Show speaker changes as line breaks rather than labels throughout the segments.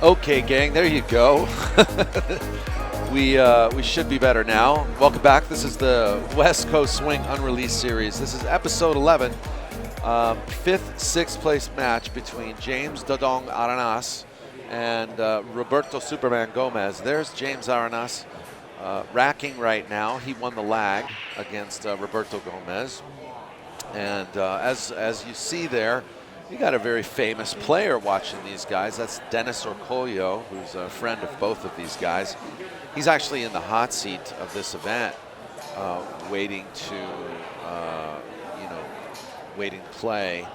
Okay, gang, there you go. We should be better now. Welcome back. This is the West Coast Swing Unreleased series. This is episode 11, fifth, sixth place match between James Dodong ARANAS and Roberto Superman Gomez. There's James ARANAS racking right now. He won the lag against Roberto Gomez. And as you see there, you got a very famous player watching these guys. That's Dennis Orcollo, who's a friend of both of these guys. He's actually in the hot seat of this event, waiting to, waiting to play.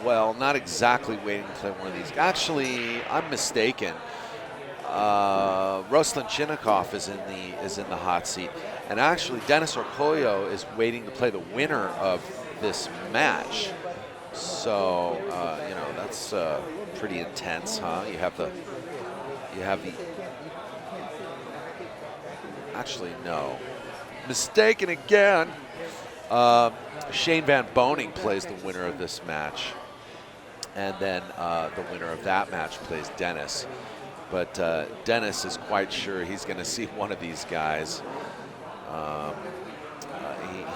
Well, not exactly waiting to play one of these. Actually, I'm mistaken. Ruslan Chinnikov is in the hot seat, and actually Dennis Orcollo is waiting to play the winner of this match. So that's pretty intense, huh? You have the. Actually, no, mistaken again. Shane Van Boning plays the winner of this match, and then the winner of that match plays Dennis. But Dennis is quite sure he's going to see one of these guys.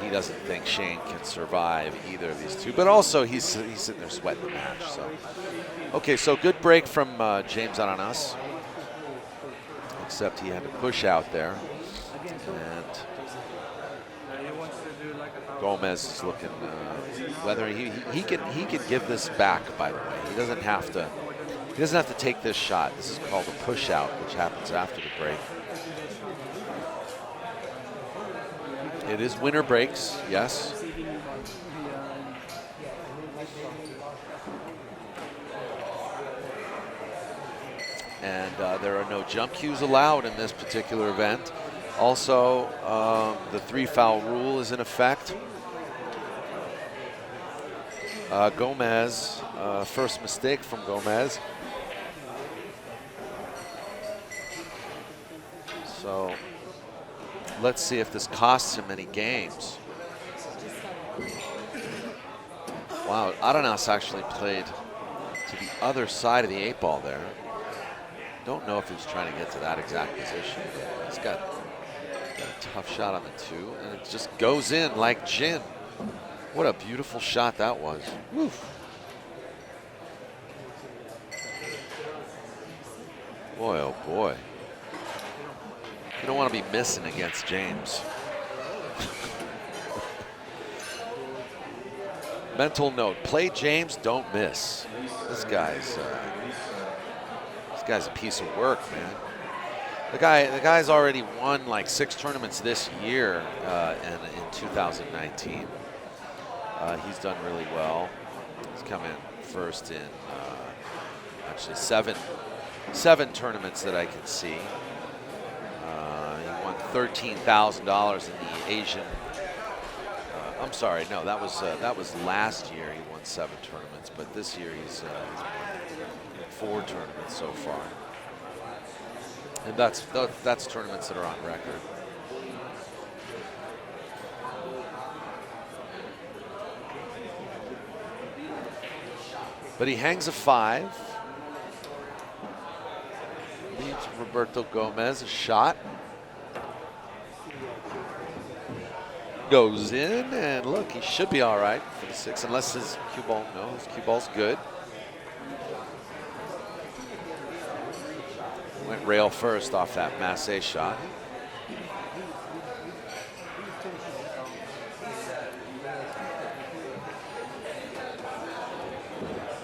He doesn't think Shane can survive either of these two. But also, he's sitting there sweating the match. So, okay, so good break from James ARANAS. Except he had to push out there. And Gomez is looking whether he can give this back, by the way. He doesn't have to take this shot. This is called a push out, which happens after the break. It is winner breaks, yes. And there are no jump cues allowed in this particular event. Also, the 3-foul rule is in effect. Gomez, first mistake from Gomez. So let's see if this costs him any games. Wow, ARANAS actually played to the other side of the 8-ball there. Don't know if he was trying to get to that exact position. He's got a tough shot on the 2, and it just goes in like gin. What a beautiful shot that was. Woo. Boy, oh boy. You don't want to be missing against James. Mental note, play James, don't miss. This guy's a piece of work, man. The guy's already won like 6 tournaments this year in 2019. He's done really well. He's come in first in actually seven tournaments that I can see. He won $13,000 in the Asian. I'm sorry, no, that was last year. He won 7 tournaments, but this year he's won 4 tournaments so far, and that's tournaments that are on record. But he hangs a 5. Leads Roberto Gomez a shot. Goes in, and look, he should be all right for the 6, unless his cue ball, no, his cue ball's good. Went rail first off that Massey shot.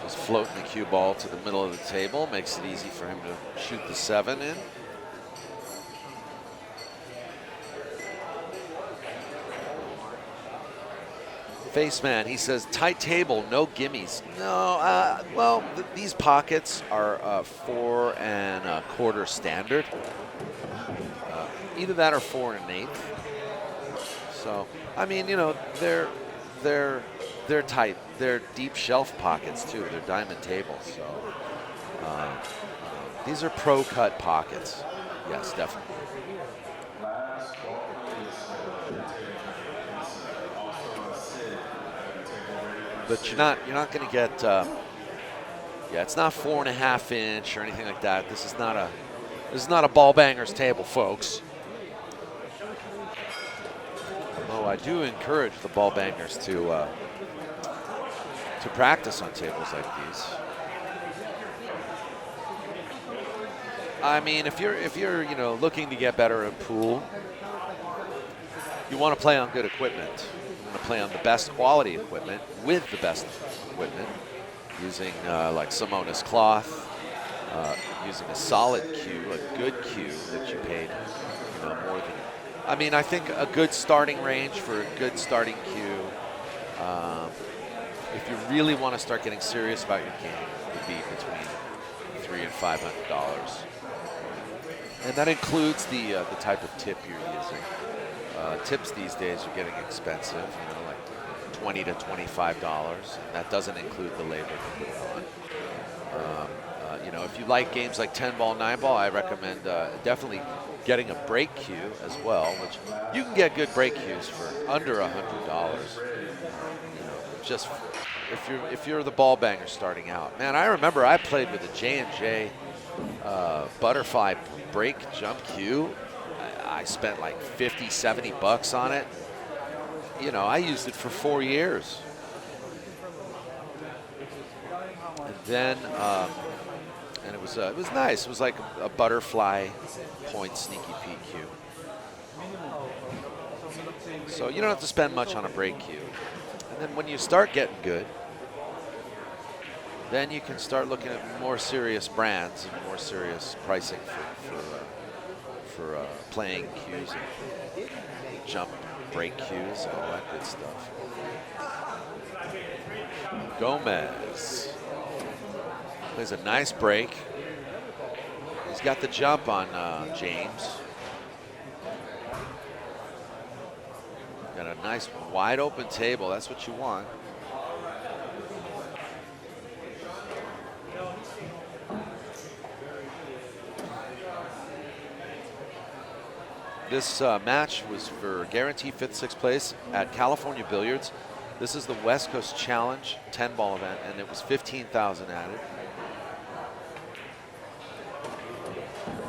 Just floating the cue ball to the middle of the table makes it easy for him to shoot the 7 in. Faceman, he says, tight table, no gimmies. No, well, these pockets are 4 1/4 standard. Either that or 4 1/8. So, I mean, you know, they're tight. They're deep shelf pockets too. They're diamond tables. So, these are pro cut pockets. Yes, definitely. But you're not going to get Yeah, it's not 4.5 inch or anything like that. This is not a ball bangers table, folks. Although I do encourage the ball bangers to practice on tables like these. I mean, if you're looking to get better at pool, you want to play on good equipment. You want to play on the best quality equipment with the best equipment, using like Simonis cloth, using a solid cue, a good cue that you paid more than. I mean, I think a good starting range for a good starting cue, if you really want to start getting serious about your game, would be between $300 and $500. And that includes the type of tip you're using. Tips these days are getting expensive, like $20 to $25, and that doesn't include the labor to put it on. If you like games like 10-ball, 9-ball, I recommend definitely getting a break cue as well, which you can get good break cues for under $100. Just if you're the ball banger starting out. Man, I remember I played with a J&J butterfly break jump cue. I spent like $50, $70 on it. I used it for 4 years. And then, and it was nice. It was like a butterfly point sneaky peek cue. So you don't have to spend much on a break cue. And then when you start getting good, then you can start looking at more serious brands and more serious pricing for playing cues and jump break cues and all that good stuff. Gomez plays a nice break. He's got the jump on James. Got a nice wide open table. That's what you want. This match was for guaranteed 5th, 6th place at California Billiards. This is the West Coast Challenge 10-ball event, and it was 15,000 added.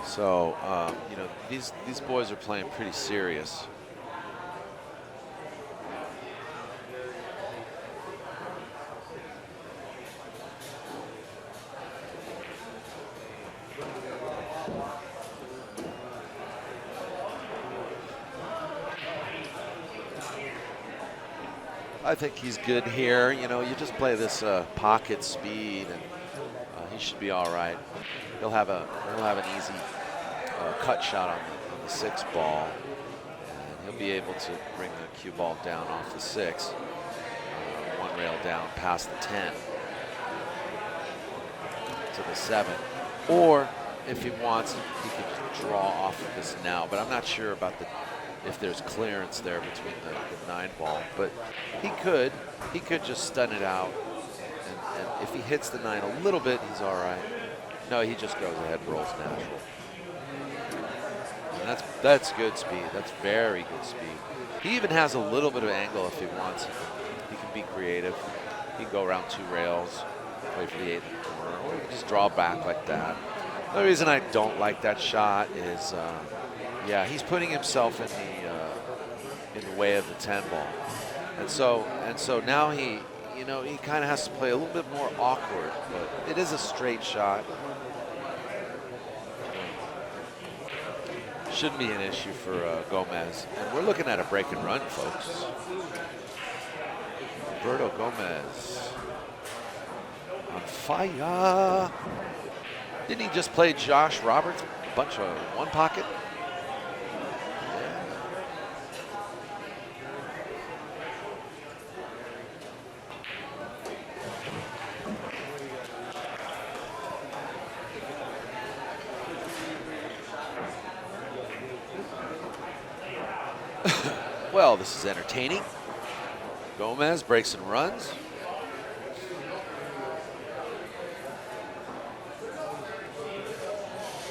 So, these boys are playing pretty serious. I think he's good here. You just play this pocket speed, and he should be all right. He'll have an easy cut shot on the 6th ball, and he'll be able to bring the cue ball down off the 6, one rail down past the 10 to the 7. Or if he wants, he could draw off of this now. But I'm not sure about if there's clearance there between the 9 ball, but he could just stun it out, and if he hits the 9 a little bit, he's all right. No, he just goes ahead and rolls natural. And that's good speed. That's very good speed. He even has a little bit of angle if he wants. He can be creative. He can go around 2 rails, wait for the 8 in the corner, or he can just draw back like that. The reason I don't like that shot is, yeah, he's putting himself in the way of the 10 ball, and so now he kind of has to play a little bit more awkward. But it is a straight shot. Shouldn't be an issue for Gomez. And we're looking at a break and run, folks. Roberto Gomez on fire. Didn't he just play Josh Roberts? A bunch of one pocket? Well, this is entertaining. Gomez breaks and runs.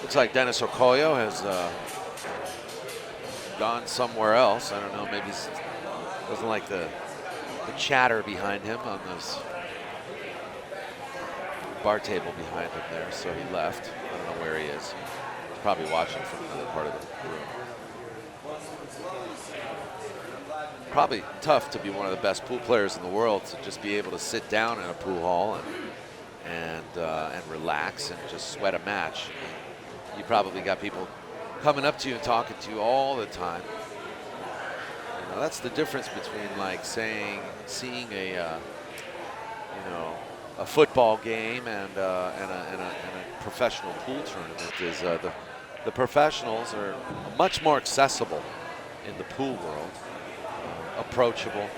Looks like Dennis Okoyo has gone somewhere else. I don't know, maybe he doesn't like the chatter behind him on this bar table behind him there, so he left. I don't know where he is. He's probably watching from another part of the room. Probably tough to be one of the best pool players in the world, to just be able to sit down in a pool hall and relax and just sweat a match. You probably got people coming up to you and talking to you all the time. You know, that's the difference between like seeing a a football game and a professional pool tournament. Is the professionals are much more accessible in the pool world, approachable,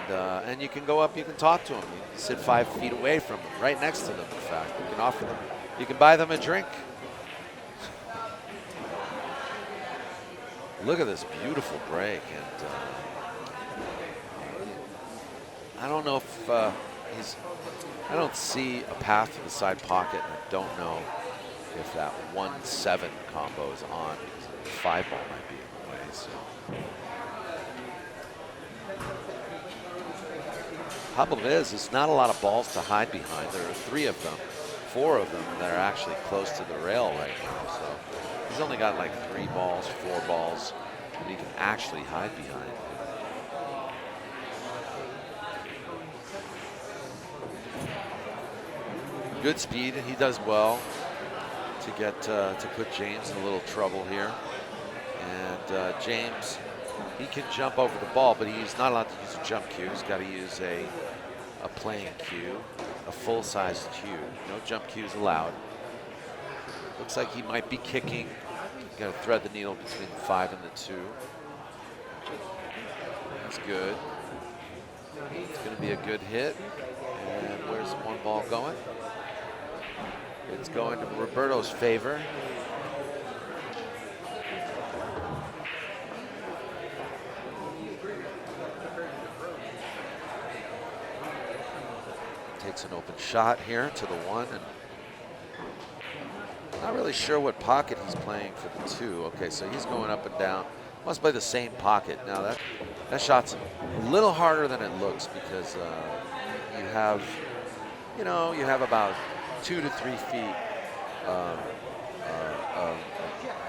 and you can go up, you can talk to them, you can sit 5 feet away from them, right next to them. In fact, you can offer them, you can buy them a drink. Look at this beautiful break, and I don't know if I don't see a path to the side pocket, and I don't know if that 1-7 combo is on, because the 5 ball might be in the way. So. Problem is, it's not a lot of balls to hide behind. There are 3 of them, 4 of them that are actually close to the rail right now. So he's only got like 3 balls, 4 balls that he can actually hide behind. Good speed, and he does well to get to put James in a little trouble here. And James, he can jump over the ball, but he's not allowed to use a jump cue. He's got to use a playing cue, a full-size cue. No jump cues allowed. Looks like he might be kicking. He's got to thread the needle between the 5 and the 2. That's good. It's going to be a good hit. And where's the 1 ball going? It's going to Roberto's favor. Takes an open shot here to the 1, and not really sure what pocket he's playing for the 2. Okay, so he's going up and down. Must play the same pocket. Now that shot's a little harder than it looks, because you have about 2 to 3 feet of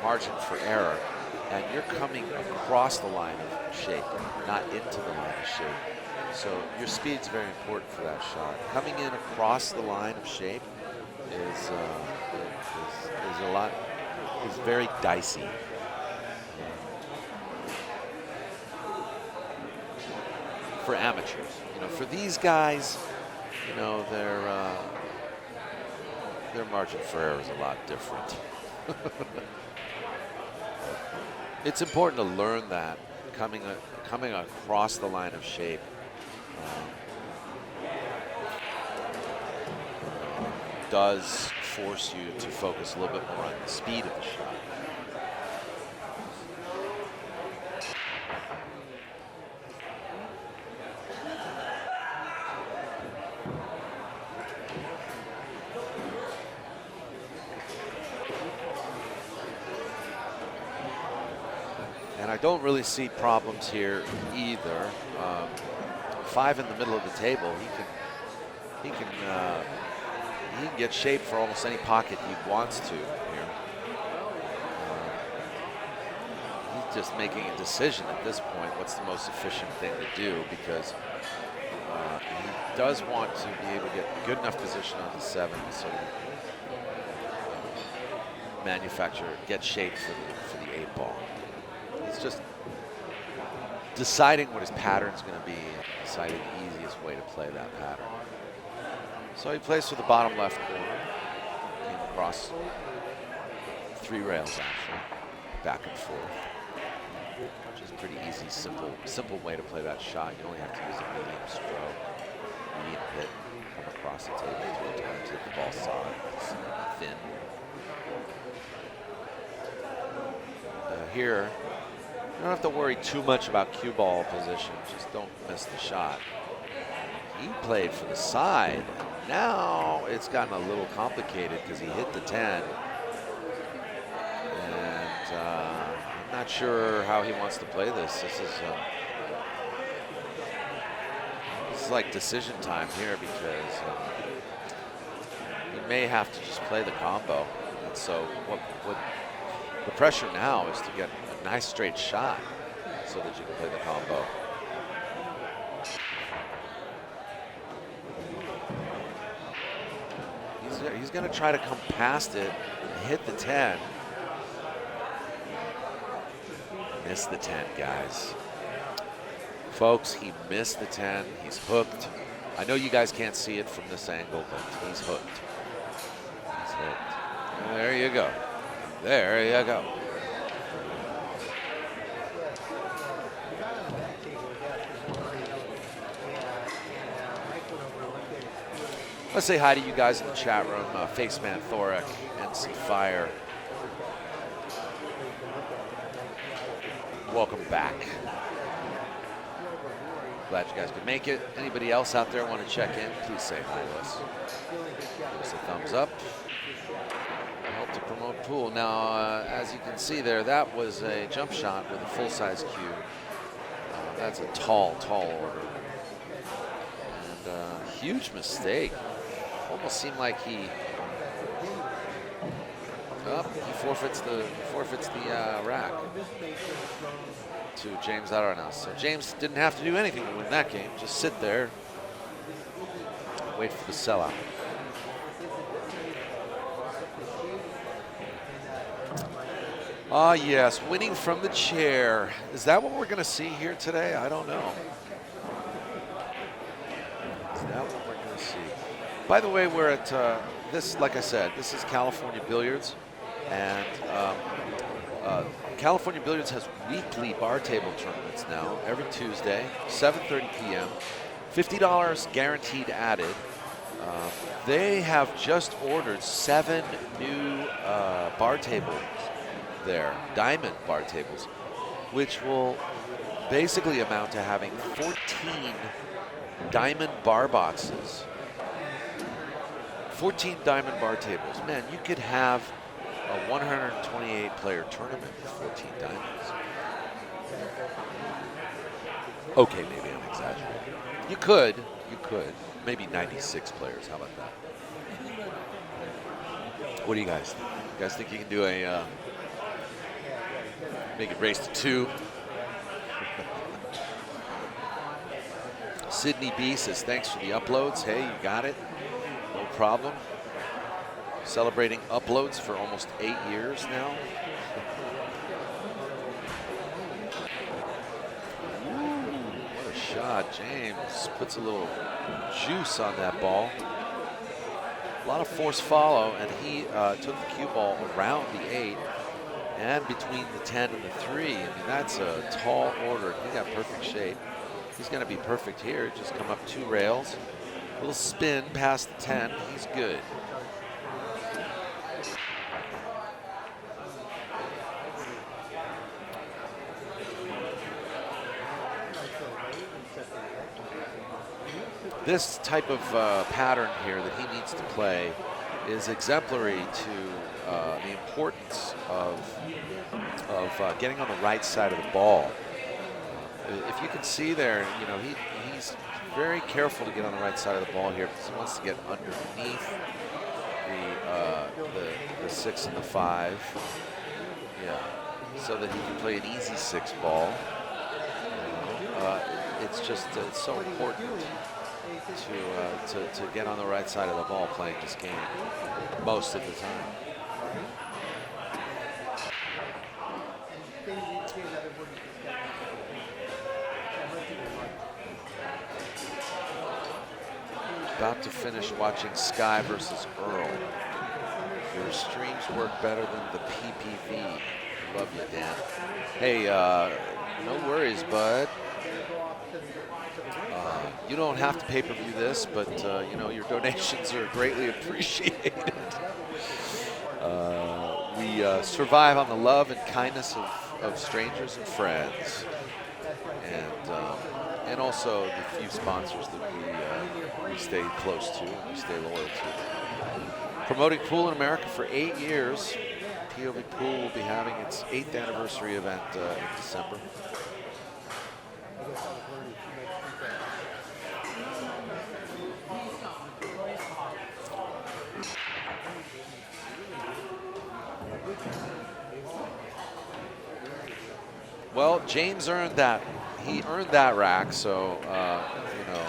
margin for error, and you're coming across the line of shape, not into the line of shape. So your speed's very important for that shot. Coming in across the line of shape is very dicey. For amateurs, for these guys, their margin for error is a lot different. It's important to learn that coming across the line of shape does force you to focus a little bit more on the speed of the shot. And I don't really see problems here either. 5 in the middle of the table, he can get shape for almost any pocket he wants to here. He's just making a decision at this point, what's the most efficient thing to do, because he does want to be able to get a good enough position on the 7 to sort of get shape for the 8 ball. It's just deciding what his pattern's going to be, and deciding the easiest way to play that pattern. So he plays for the bottom left corner, came across 3 rails actually, back and forth, which is pretty easy, simple way to play that shot. You only have to use a medium stroke, medium hit, come across the table 3 times, hit the ball solid, thin. Here, you don't have to worry too much about cue ball position, just don't miss the shot. He played for the side. Now it's gotten a little complicated because he hit the 10. And I'm not sure how he wants to play this. This is like decision time here, because you may have to just play the combo. And so what the pressure now is to get a nice straight shot so that you can play the combo. He's going to try to come past it and hit the 10. Missed the 10, guys. Folks, he missed the 10. He's hooked. I know you guys can't see it from this angle, but he's hooked. He's hooked. There you go. There you go. Let's say hi to you guys in the chat room. Faceman Thoric, NC Fire. Welcome back. Glad you guys could make it. Anybody else out there want to check in? Please say hi to us. Give us a thumbs up. Help to promote pool. Now, as you can see there, that was a jump shot with a full-size cue. That's a tall, tall order. And huge mistake. Almost seemed like he forfeits the rack to James ARANAS. So James didn't have to do anything to win that game. Just sit there and wait for the sellout. Ah, yes, winning from the chair. Is that what we're going to see here today? I don't know. Is that what we're going to see? By the way, we're at this, like I said, this is California Billiards. And California Billiards has weekly bar table tournaments now, every Tuesday, 7:30 p.m. $50 guaranteed added. They have just ordered 7 new bar tables there, diamond bar tables, which will basically amount to having 14 diamond bar boxes. 14 diamond bar tables. Man, you could have a 128 player tournament with 14 diamonds. Okay, maybe I'm exaggerating. You could. Maybe 96 players, how about that? What do you guys think? You guys think you can do a, make it race to 2? Sydney B says, thanks for the uploads. Hey, you got it. No problem. Celebrating uploads for almost 8 years now. Ooh, what a shot. James puts a little juice on that ball. A lot of force follow, and he took the cue ball around the 8 and between the 10 and the 3. I mean, that's a tall order. He got perfect shape. He's going to be perfect here. Just come up 2 rails. A little spin past the 10. He's good. This type of pattern here that he needs to play is exemplary to the importance of getting on the right side of the ball. If you can see there, you know, he's very careful to get on the right side of the ball here because he wants to get underneath the 6 and the 5. Yeah, so that he can play an easy 6 ball. It's just it's so important to get on the right side of the ball playing this game most of the time. About to finish watching Sky versus Earl. Your streams work better than the PPV. Love you, Dan. Hey, no worries, bud. You don't have to pay-per-view this, but you know, your donations are greatly appreciated. We survive on the love and kindness of strangers and friends, and also the few sponsors that we stay close to and we stay loyal to. Promoting pool in America for 8 years. POVPOOL will be having its 8th anniversary event in December. Well, James earned that. He earned that rack, so you know,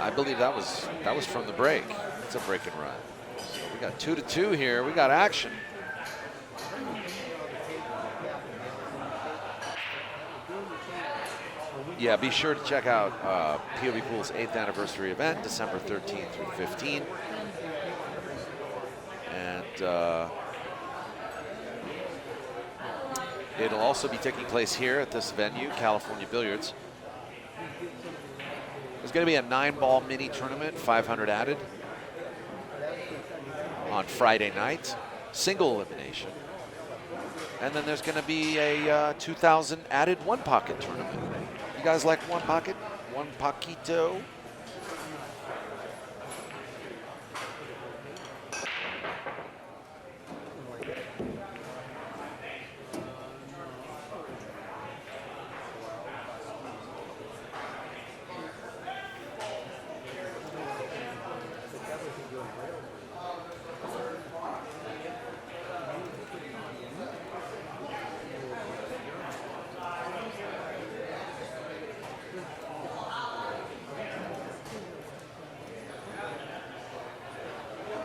I believe that was from the break. It's a break and run. So we got 2-2 here. We got action. Yeah, be sure to check out POVPOOL's 8th anniversary event, December 13th through 15th. And it'll also be taking place here at this venue, California Billiards. There's going to be a 9-ball mini tournament, 500 added, on Friday night, single elimination. And then there's going to be a 2,000 added one pocket tournament. You guys like one pocket? One poquito?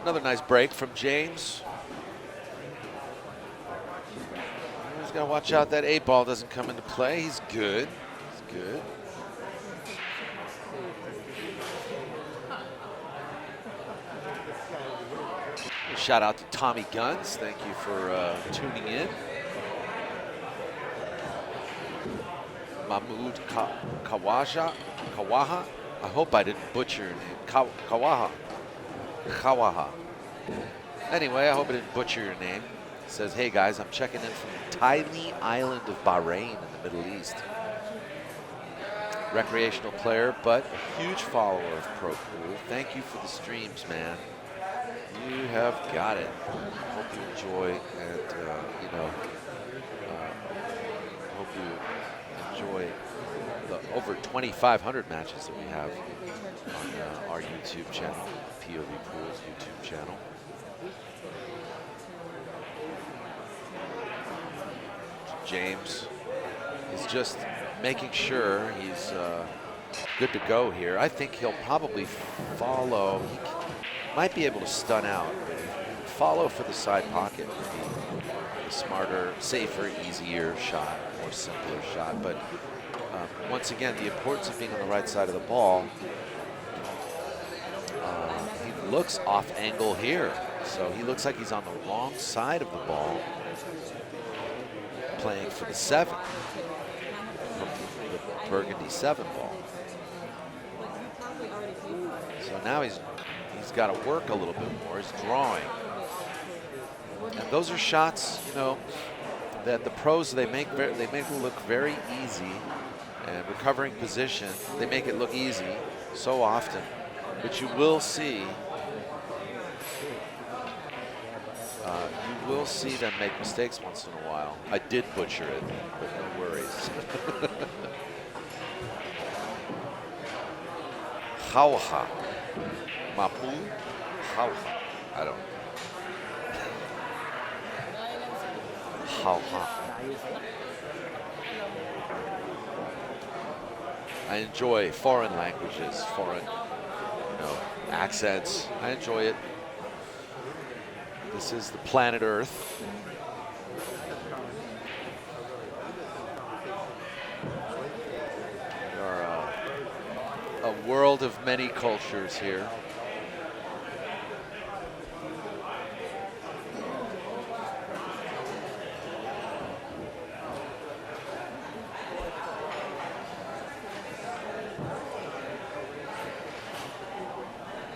Another nice break from James. He's got to watch out that 8-ball doesn't come into play. He's good. He's good. Shout out to Tommy Guns. Thank you for tuning in. Mahmoud Kawaha. I hope I didn't butcher your name. Kawaha. Anyway, I hope I didn't butcher your name. It says, hey guys, I'm checking in from the tiny island of Bahrain in the Middle East. Recreational player, but a huge follower of Pro Pool. Thank you for the streams, man. You have got it. Hope you enjoy, and you know, hope you enjoy the over 2,500 matches that we have on our YouTube channel, POVPOOL's YouTube channel. James is just making sure he's good to go here. I think he'll probably follow. He might be able to stun out, but follow for the side pocket would be a smarter, safer, easier shot, more simpler shot. But once again, the importance of being on the right side of the ball. He looks off angle here, so he looks like he's on the wrong side of the ball, playing for the 7, the burgundy 7 ball. So now he's got to work a little bit more. He's drawing, and those are shots, you know, that the pros they make it look very easy, and recovering position they make it look easy so often, but you will see them make mistakes once in a while. I did butcher it, but no worries. Hauha. Mapu? Hauha. I don't know. Hauha. I enjoy foreign languages, foreign, you know, accents. I enjoy it. This is the planet Earth. We are a world of many cultures here.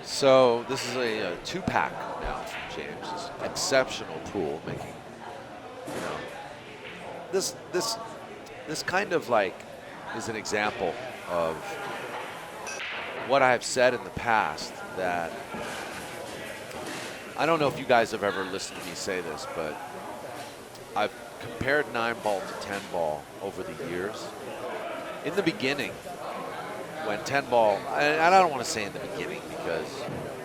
So this is a 2-pack now from James. It's exceptional pool, making, you know, this kind of like is an example of what I have said in the past, that I don't know if you guys have ever listened to me say this, but I've compared 9-ball to 10-ball over the years. In the beginning, when 10-ball, and I don't want to say in the beginning because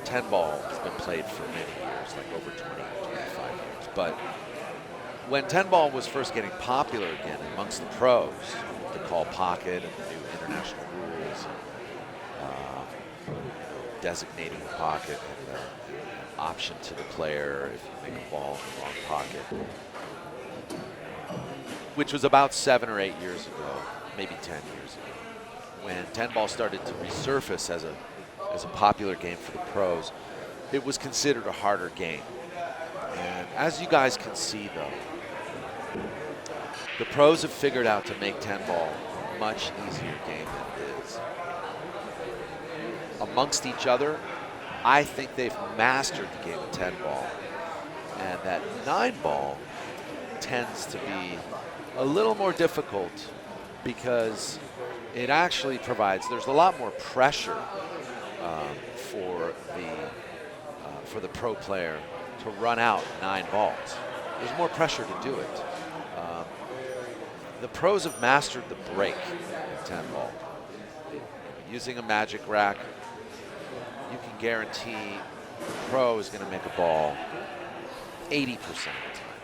10-ball has been played for many years, like over 20, 25 years. But when 10 ball was first getting popular again amongst the pros, the call pocket and the new international rules, designating the pocket and an option to the player if you make a ball in the wrong pocket, which was about 7 or 8 years ago, maybe 10 years ago, when 10 ball started to resurface as a popular game for the pros. It was considered a harder game. And as you guys can see, though, the pros have figured out to make 10 ball a much easier game than it is. Amongst each other, I think they've mastered the game of 10 ball. And that 9 ball tends to be a little more difficult because it actually provides, there's a lot more pressure for the pro player to run out 9 balls. There's more pressure to do it. The pros have mastered the break in 10 ball. Using a magic rack, you can guarantee the pro is going to make a ball 80% of the time,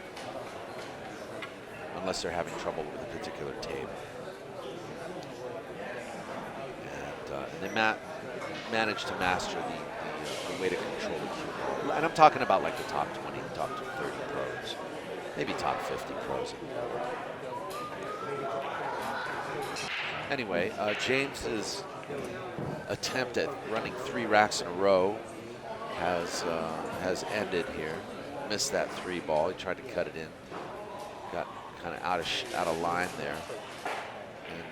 unless they're having trouble with a particular table. And they managed to master the way to control the cue ball. And I'm talking about like the top 20, the top 30 pros, maybe top 50 pros. Anyway, James's attempt at running 3 racks in a row has ended here. Missed that 3 ball. He tried to cut it in. Got kind of out of line there.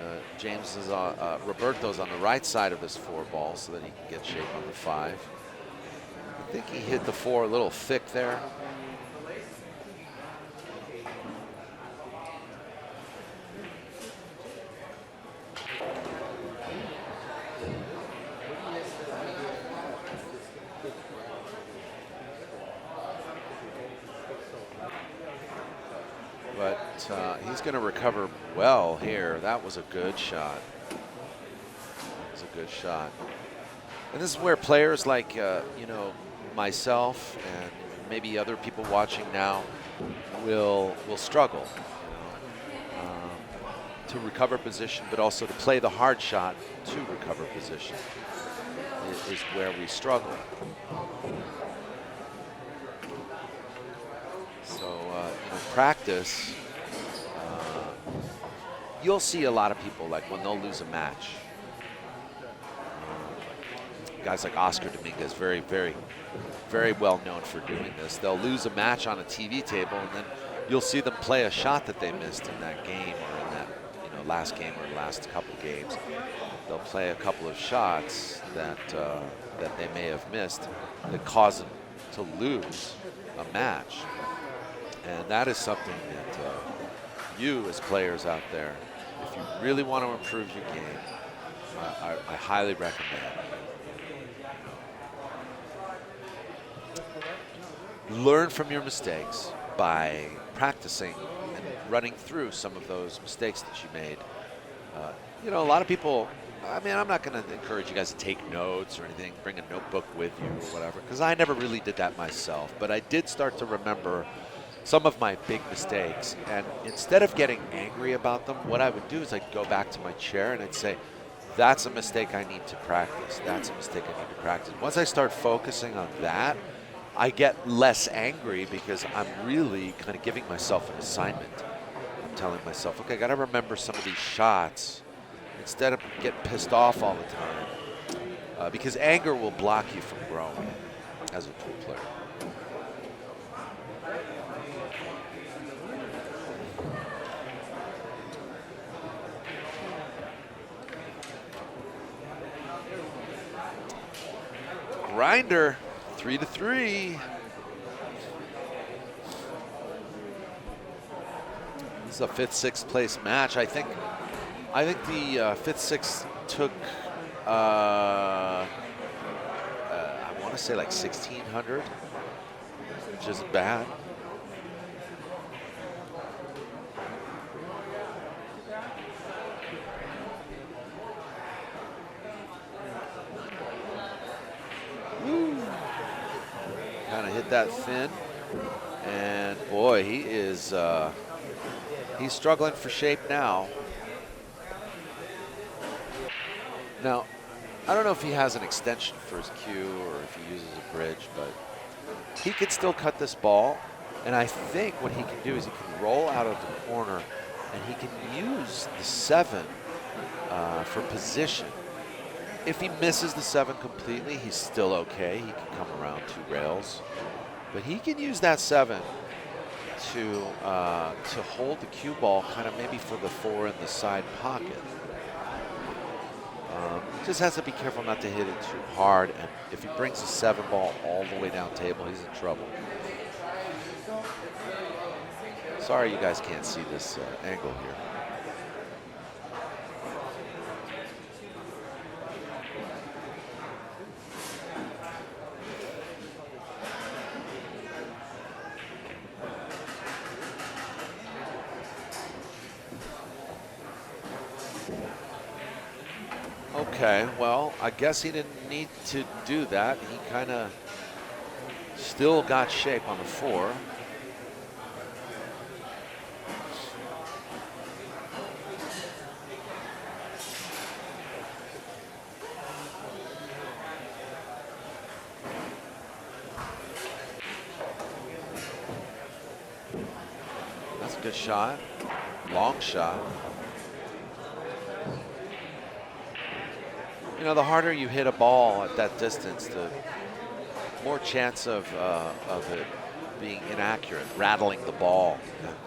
And James is Roberto's on the right side of this 4 ball so that he can get shape on the 5. I think he hit the 4 a little thick there. But he's going to recover well here. That was a good shot. That was a good shot. And this is where players like, myself and maybe other people watching now will struggle to recover position, but also to play the hard shot to recover position is where we struggle. So, practice, you'll see a lot of people, like when they'll lose a match, guys like Oscar Dominguez, very, very, very well known for doing this. They'll lose a match on a TV table, and then you'll see them play a shot that they missed in that game or in that last game or last couple games. They'll play a couple of shots that they may have missed that cause them to lose a match. And that is something that you as players out there, if you really want to improve your game, I highly recommend. Learn from your mistakes by practicing and running through some of those mistakes that you made. A lot of people, I'm not going to encourage you guys to take notes or anything, bring a notebook with you or whatever, because I never really did that myself. But I did start to remember some of my big mistakes. And instead of getting angry about them, what I would do is I'd go back to my chair and I'd say, that's a mistake I need to practice. That's a mistake I need to practice. Once I start focusing on that, I get less angry because I'm really kind of giving myself an assignment. I'm telling myself, okay, I got to remember some of these shots instead of getting pissed off all the time, because anger will block you from growing as a pool player. Grinder, 3-3. This is a 5th, 6th place match. I think the 5th, 6th took I want to say like 1,600, which isn't bad. Kind of hit that thin. And boy, he is he's struggling for shape now. Now, I don't know if he has an extension for his cue or if he uses a bridge, but he could still cut this ball. And I think what he can do is he can roll out of the corner and he can use the 7 for position. If he misses the 7 completely, he's still okay. He can come around 2 rails. But he can use that 7 to hold the cue ball kind of maybe for the 4 in the side pocket. Just has to be careful not to hit it too hard. And if he brings the 7 ball all the way down table, he's in trouble. Sorry you guys can't see this angle here. Okay, well, I guess he didn't need to do that. He kind of still got shape on the 4. That's a good shot, long shot. You know, the harder you hit a ball at that distance, the more chance of it being inaccurate, rattling the ball,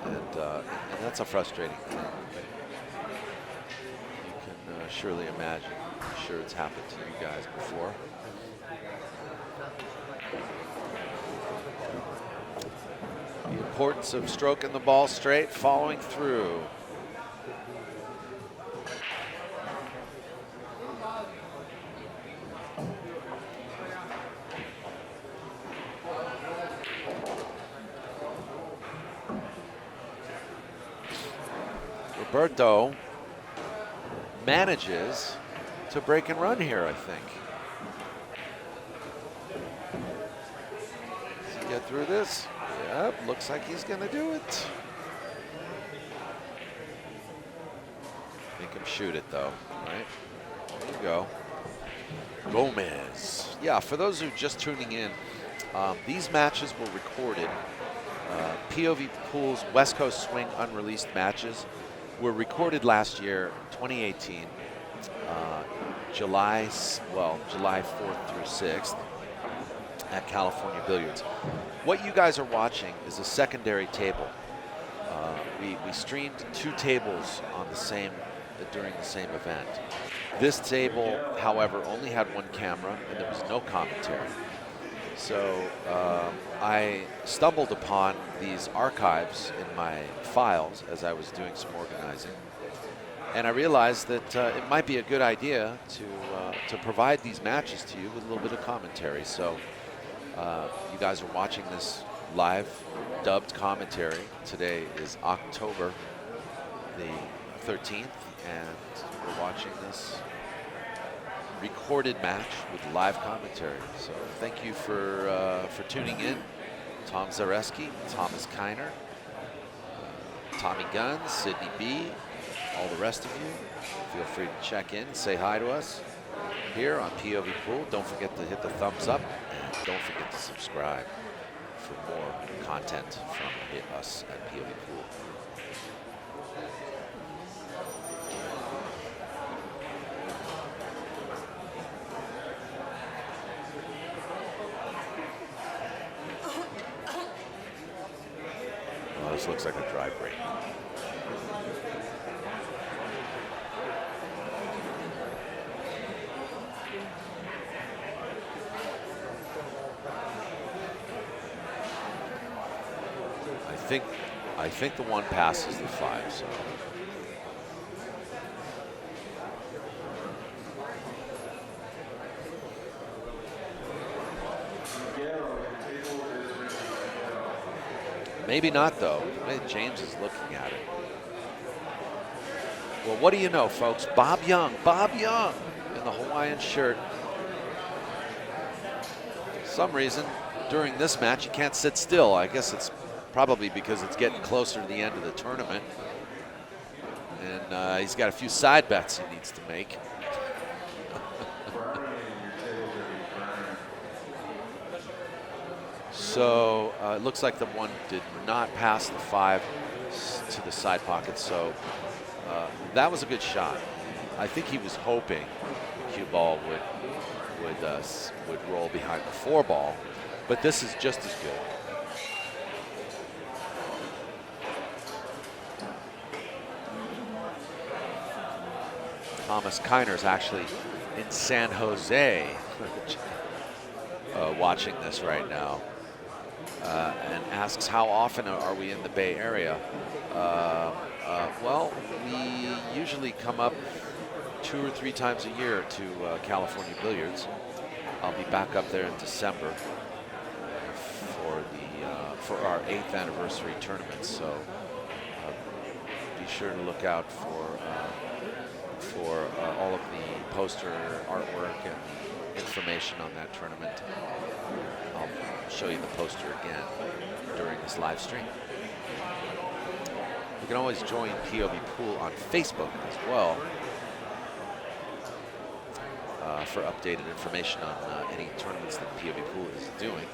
and that's a frustrating thing. You can surely imagine. I'm sure it's happened to you guys before. The importance of stroking the ball straight, following through. Roberto manages to break and run here, I think. Does he get through this? Yep, looks like he's gonna do it. Make him shoot it though, right? There you go. Gomez. Yeah, for those who are just tuning in, these matches were recorded. POVPOOL's West Coast Swing Unreleased matches were recorded last year, 2018, July 4th through 6th at California Billiards. What you guys are watching is a secondary table. We streamed 2 tables on during the same event. This table, however, only had 1 camera and there was no commentary. So I stumbled upon these archives in my files as I was doing some organizing. And I realized that it might be a good idea to provide these matches to you with a little bit of commentary. So you guys are watching this live dubbed commentary. Today is October the 13th, and we're watching this recorded match with live commentary. So thank you for tuning in. Tom Zareski, Thomas Kiner, Tommy Gunn, Sydney B, all the rest of you. Feel free to check in, say hi to us here on POVPOOL. Don't forget to hit the thumbs up and don't forget to subscribe for more content from us at POVPOOL. This looks like a dry break. I think the 1 passes the 5, so. Maybe not, though. Maybe James is looking at it. Well, what do you know, folks? Bob Young in the Hawaiian shirt. For some reason, during this match, he can't sit still. I guess it's probably because it's getting closer to the end of the tournament. And he's got a few side bets he needs to make. So it looks like the one did not pass the 5 to the side pocket, so that was a good shot. I think he was hoping the cue ball would roll behind the 4 ball, but this is just as good. Thomas Kiner's actually in San Jose watching this right now. And asks how often are we in the Bay Area? Well, we usually come up 2 or 3 times a year to California Billiards. I'll be back up there in December for our 8th anniversary tournament. So be sure to look out for all of the poster artwork and information on that tournament. I'll show you the poster again during this live stream. You can always join POVPOOL on Facebook as well for updated information on any tournaments that POVPOOL is doing.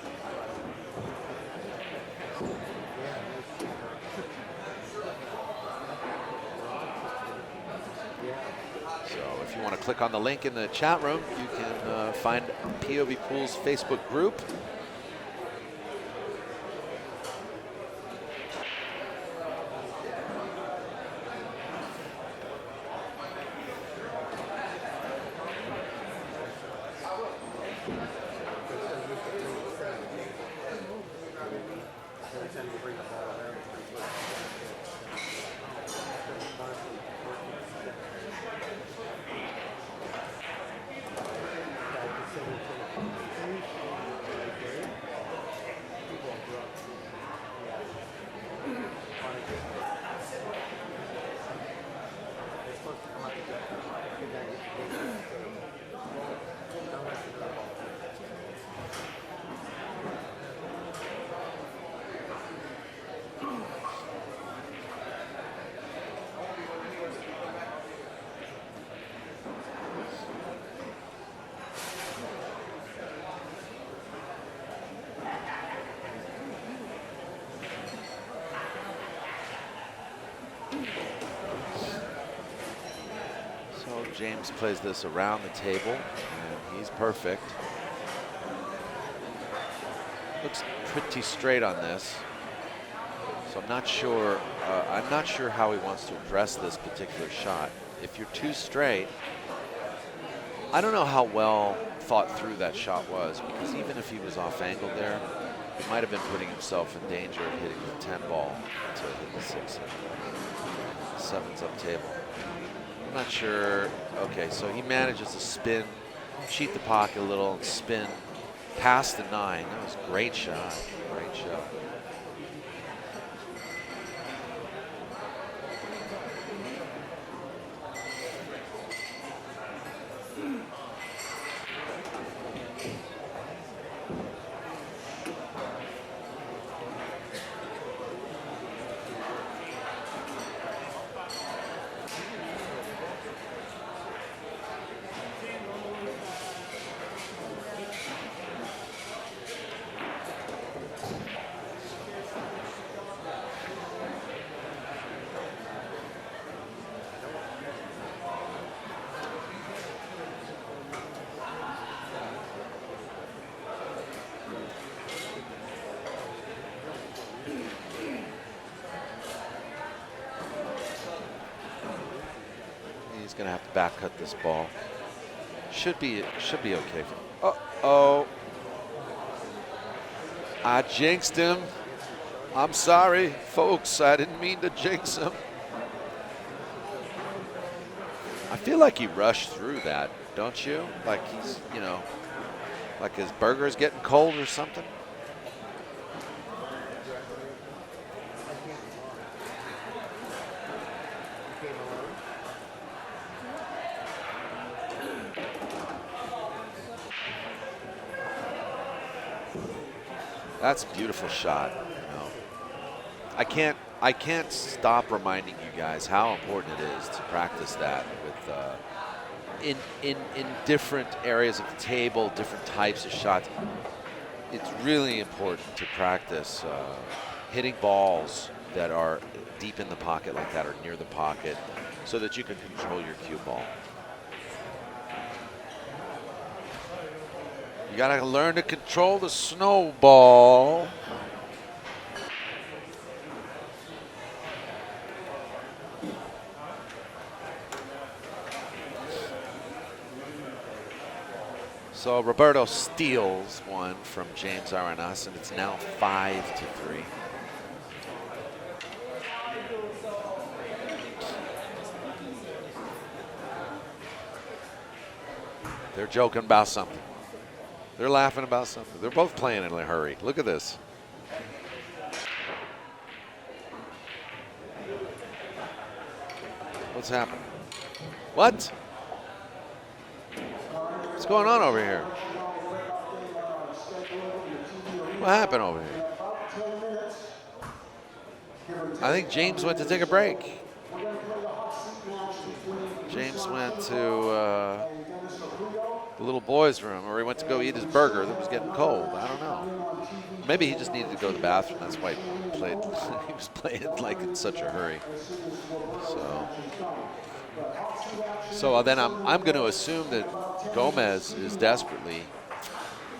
So if you want to click on the link in the chat room, you can find POVPOOL's Facebook group. James plays this around the table, and he's perfect. Looks pretty straight on this, so I'm not sure how he wants to address this particular shot. If you're too straight, I don't know how well thought through that shot was, because even if he was off angle there, he might have been putting himself in danger of hitting the 10 ball to hit the 6. 7's up table. I'm not sure. Okay, so he manages to spin, cheat the pocket a little, and spin past the 9. That was a great shot. Great shot. He's gonna have to back cut this ball. Should be okay. Uh-oh. I jinxed him. I'm sorry, folks. I didn't mean to jinx him. I feel like he rushed through that, don't you? Like he's, you know, like his burger's getting cold or something. That's a beautiful shot, you know. I can't stop reminding you guys how important it is to practice that with in different areas of the table, different types of shots. It's really important to practice hitting balls that are deep in the pocket like that or near the pocket so that you can control your cue ball. You gotta learn to control the snowball. So Roberto steals one from James ARANAS, and it's now 5-3. They're joking about something. They're laughing about something. They're both playing in a hurry. Look at this. What's happening? What? What's going on over here? What happened over here? I think James went to take a break. James went to the little boys' room, or he went to go eat his burger that was getting cold. I don't know. Maybe he just needed to go to the bathroom. That's why he played. He was playing like in such a hurry. So then I'm going to assume that Gomez is desperately.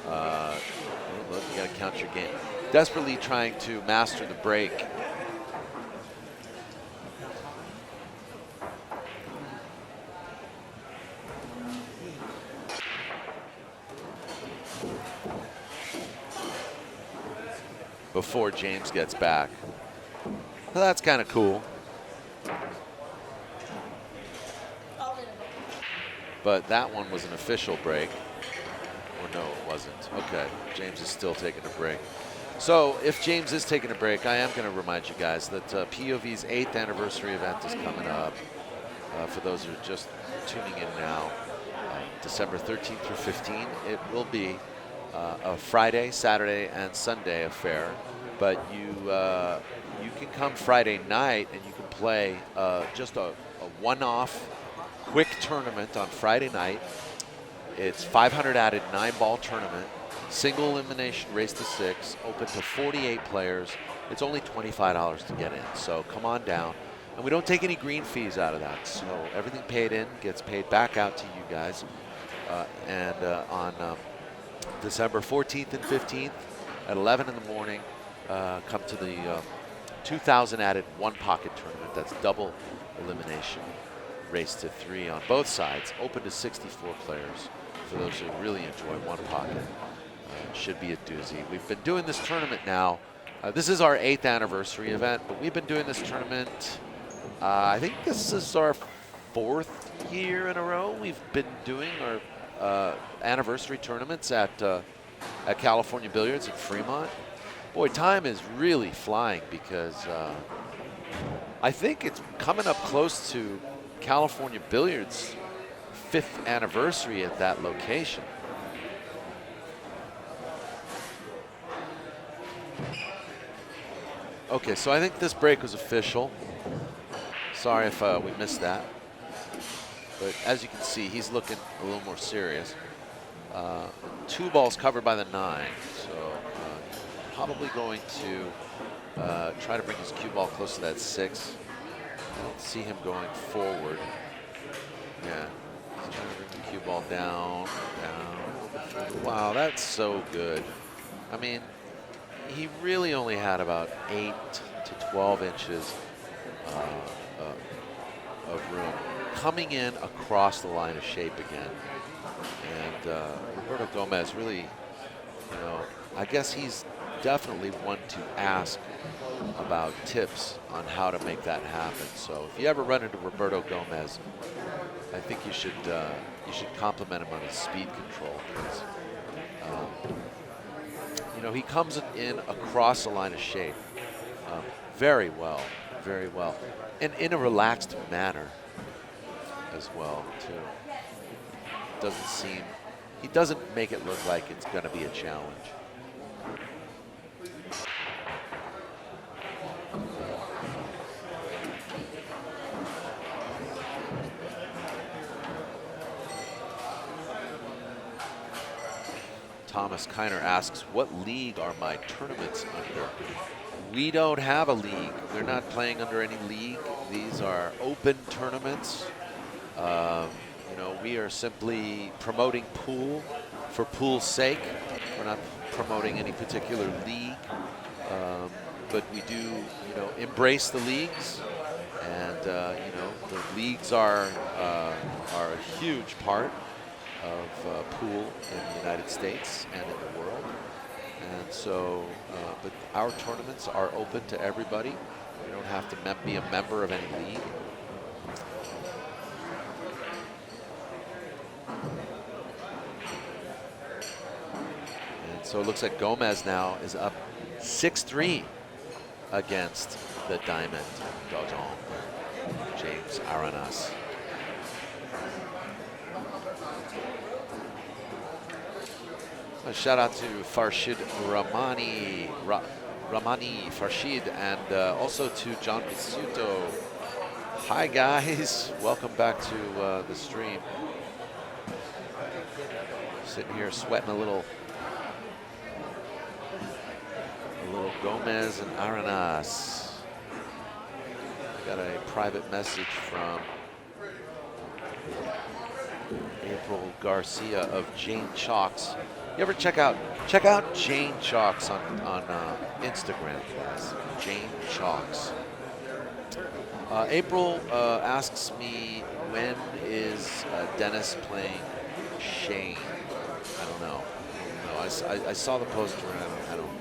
Look, you got to count your game. Desperately trying to master the break. Before James gets back. Well, that's kind of cool. But that one was an official break. Or no, it wasn't. Okay, James is still taking a break. So if James is taking a break, I am going to remind you guys that POV's 8th anniversary event is coming up. For those who are just tuning in now, December 13th through 15th. It will be a Friday, Saturday, and Sunday affair. But you can come Friday night and you can play just a one-off quick tournament on Friday night. It's 500 added 9-ball tournament, single elimination race to 6, open to 48 players. It's only $25 to get in, so come on down. And we don't take any green fees out of that, so everything paid in gets paid back out to you guys. On December 14th and 15th at 11 in the morning, come to the 2,000 added one-pocket tournament. That's double elimination. Race to 3 on both sides, open to 64 players. For those who really enjoy one pocket, should be a doozy. We've been doing this tournament now. This is our 8th anniversary event, but we've been doing this tournament. I think this is our 4th year in a row. We've been doing our anniversary tournaments at California Billiards in Fremont. Boy, time is really flying because I think it's coming up close to California Billiards' 5th anniversary at that location. Okay, so I think this break was official. Sorry if we missed that. But as you can see, he's looking a little more serious. 2 balls covered by the 9, so probably going to try to bring his cue ball close to that 6. I don't see him going forward. Yeah, he's trying to bring the cue ball down. Wow, that's so good. I mean, he really only had about 8 to 12 inches of room coming in across the line of shape again. And Roberto Gomez really, you know, I guess he's definitely one to ask about tips on how to make that happen. So if you ever run into Roberto Gomez, I think you should compliment him on his speed control. Because, you know, he comes in across the line of shape very well, and in a relaxed manner as well too. He doesn't make it look like it's going to be a challenge. Thomas Kiner asks, what league are my tournaments under? We don't have a league. We're not playing under any league. These are open tournaments. You know, we are simply promoting pool for pool's sake. We're not promoting any particular league, but we do, you know, embrace the leagues, and you know, the leagues are a huge part of pool in the United States and in the world. And so, but our tournaments are open to everybody. You don't have to be a member of any league. And so it looks like Gomez now is up 6-3 against the Diamond Dodon, James ARANAS. A shout out to Farshid Ramani Farshid, and also to John Pizzuto. Hi guys, welcome back to the stream. Sitting here sweating a little Gomez and ARANAS. I got a private message from April Garcia of Jane Chalks. You ever check out Jane Chalks on Instagram, guys? Jane Chalks. April asks me, when is Dennis playing Shane? I don't know. I saw the poster and I don't know.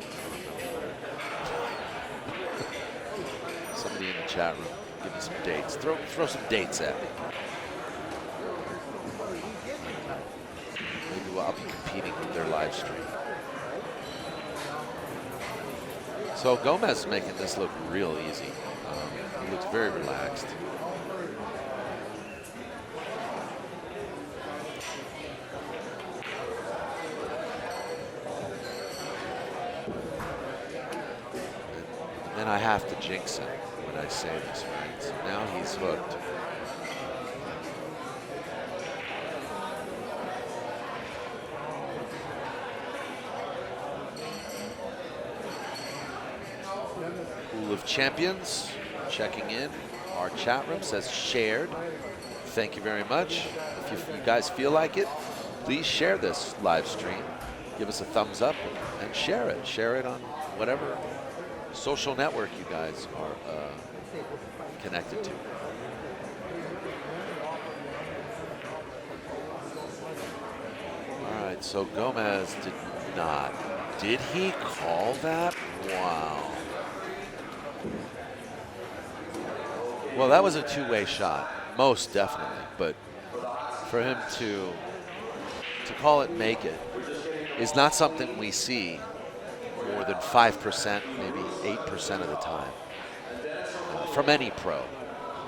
Somebody in the chat room, give me some dates. Throw some dates at me. Maybe I'll be competing with their live stream. So Gomez is making this look real easy. He looks very relaxed. And then I have to jinx him when I say this, right? So now he's hooked. Pool of Champions checking in. Our chat room says shared. Thank you very much. If you guys feel like it, please share this live stream. Give us a thumbs up and share it. Share it on whatever social network you guys are connected to. All right, so Gomez did not. Did he call that? Wow. Well, that was a two-way shot, most definitely. But for him to call it make it is not something we see more than 5%, maybe 8% of the time from any pro.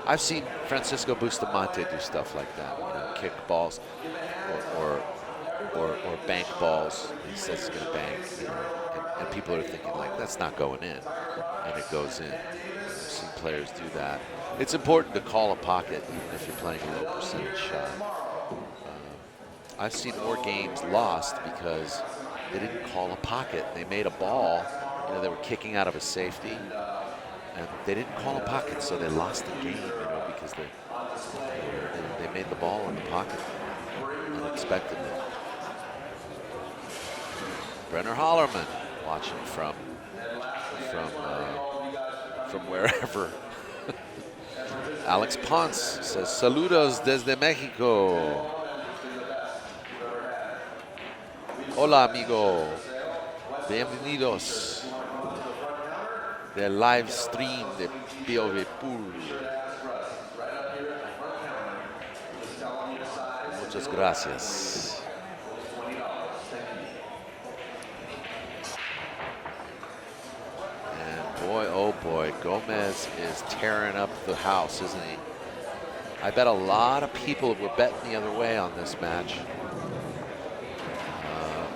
I've seen Francisco Bustamante do stuff like that, you know, kick balls or bank balls. He says he's going to bank, you know, and people are thinking like, that's not going in, and it goes in. I've seen players do that. It's important to call a pocket even if you're playing a low percentage shot. I've seen more games lost because they didn't call a pocket. They made a ball, you know, they were kicking out of a safety, and they didn't call a pocket, so they lost the game, you know, because they made the ball in the pocket unexpectedly. Brenner Hollerman watching from wherever. Alex Ponce says, saludos desde Mexico. Hola, amigo. Bienvenidos del live stream de POVPOOL. Muchas gracias. And boy, oh boy, Gomez is tearing up the house, isn't he? I bet a lot of people were betting the other way on this match.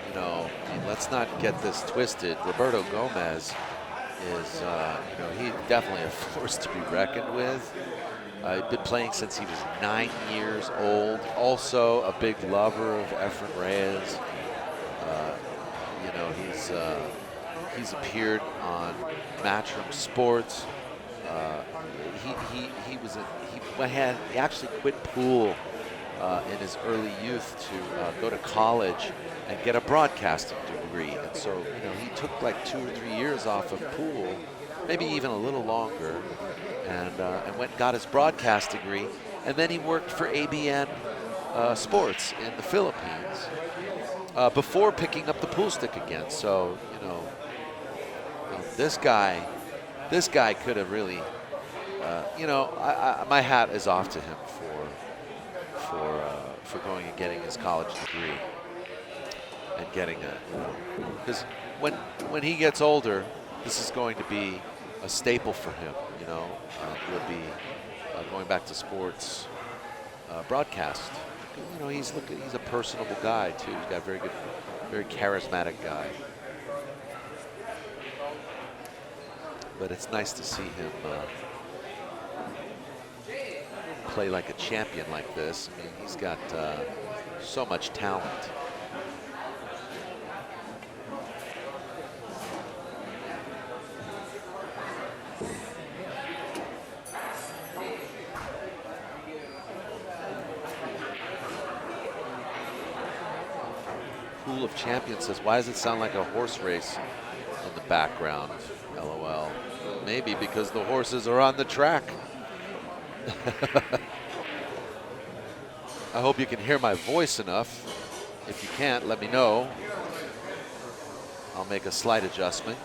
You know, I mean, let's not get this twisted. Roberto Gomez is, you know, he's definitely a force to be reckoned with. He's been playing since he was 9 years old. Also a big lover of Efren Reyes. he's appeared on Matchroom Sports. He actually quit pool in his early youth to go to college and get a broadcasting degree. And so, he took like 2 or 3 years off of pool, maybe even a little longer, and went and got his broadcast degree. And then he worked for ABN Sports in the Philippines before picking up the pool stick again. So, this guy could have really, my hat is off to him for going and getting his college degree and getting because when he gets older, this is going to be a staple for him. He'll be going back to sports broadcast. He's a personable guy too. He's got a very charismatic guy. But it's nice to see him play like a champion like this. I mean, he's got so much talent. Pool of Champions says, why does it sound like a horse race in the background? LOL. Maybe because the horses are on the track. I hope you can hear my voice enough. If you can't, let me know. I'll make a slight adjustment.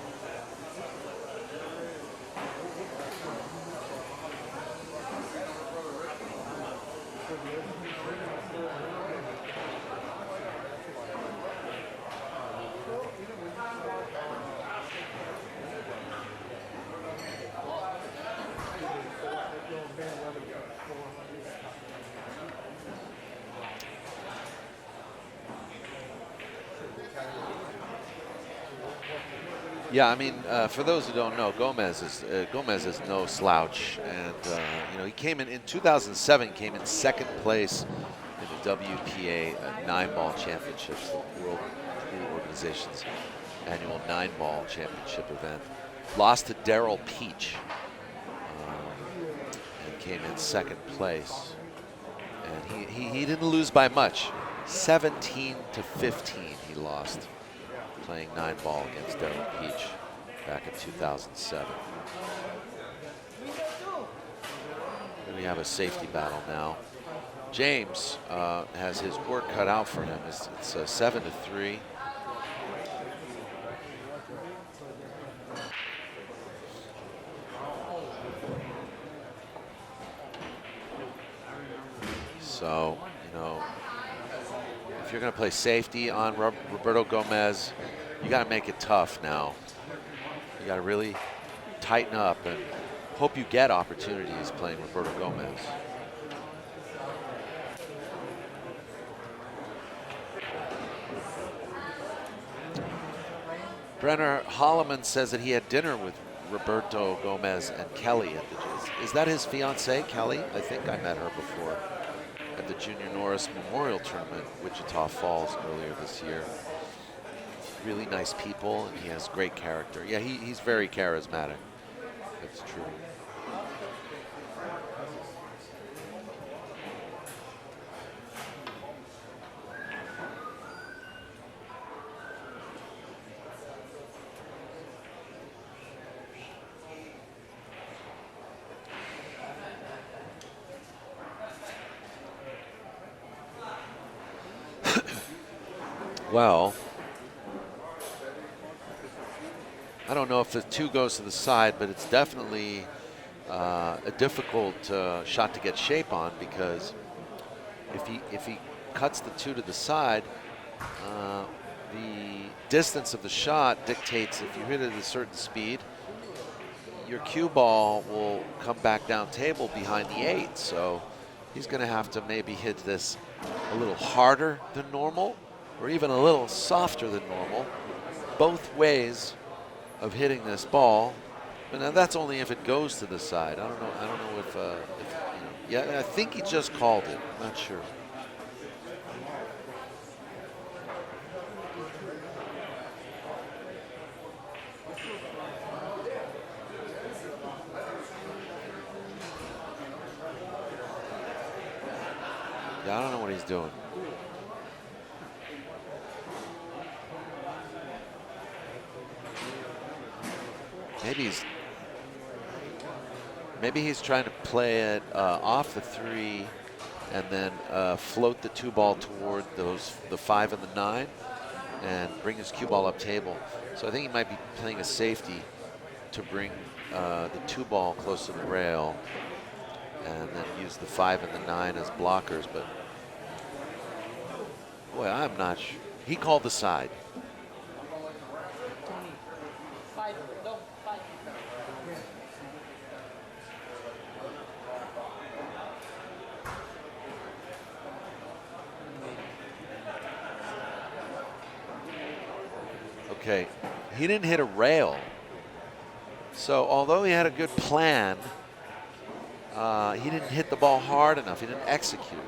Yeah, I mean, for those who don't know, Gomez is no slouch, and he came in 2007. Came in second place in the WPA 9-ball championships, the World Pool Organization's annual 9-ball championship event. Lost to Daryl Peach, and came in second place. And he didn't lose by much. 17-15 he lost, playing 9-ball against Daryl Peach back in 2007. And we have a safety battle now. James has his work cut out for him. It's 7-3. So, if you're going to play safety on Roberto Gomez, you got to make it tough now. You got to really tighten up and hope you get opportunities playing Roberto Gomez. Brenner Holloman says that he had dinner with Roberto Gomez and Kelly. Is that his fiancée, Kelly? I think I met her before at the Junior Norris Memorial Tournament, Wichita Falls, earlier this year. Really nice people, and he has great character. Yeah, he's very charismatic. That's true. Well, I don't know if the 2 goes to the side, but it's definitely a difficult shot to get shape on, because if he cuts the 2 to the side, the distance of the shot dictates if you hit it at a certain speed, your cue ball will come back down table behind the 8. So he's going to have to maybe hit this a little harder than normal, or even a little softer than normal. Both ways of hitting this ball, but now that's only if it goes to the side. I don't know if yeah, I think he just called it. I'm not sure. Yeah, I don't know what he's doing. Maybe he's trying to play it off the 3 and then float the 2 ball toward the 5 and the 9 and bring his cue ball up table. So I think he might be playing a safety to bring the 2 ball close to the rail and then use the 5 and the 9 as blockers. But boy, I'm not sure. He called the side. Okay, he didn't hit a rail. So although he had a good plan, he didn't hit the ball hard enough. He didn't execute.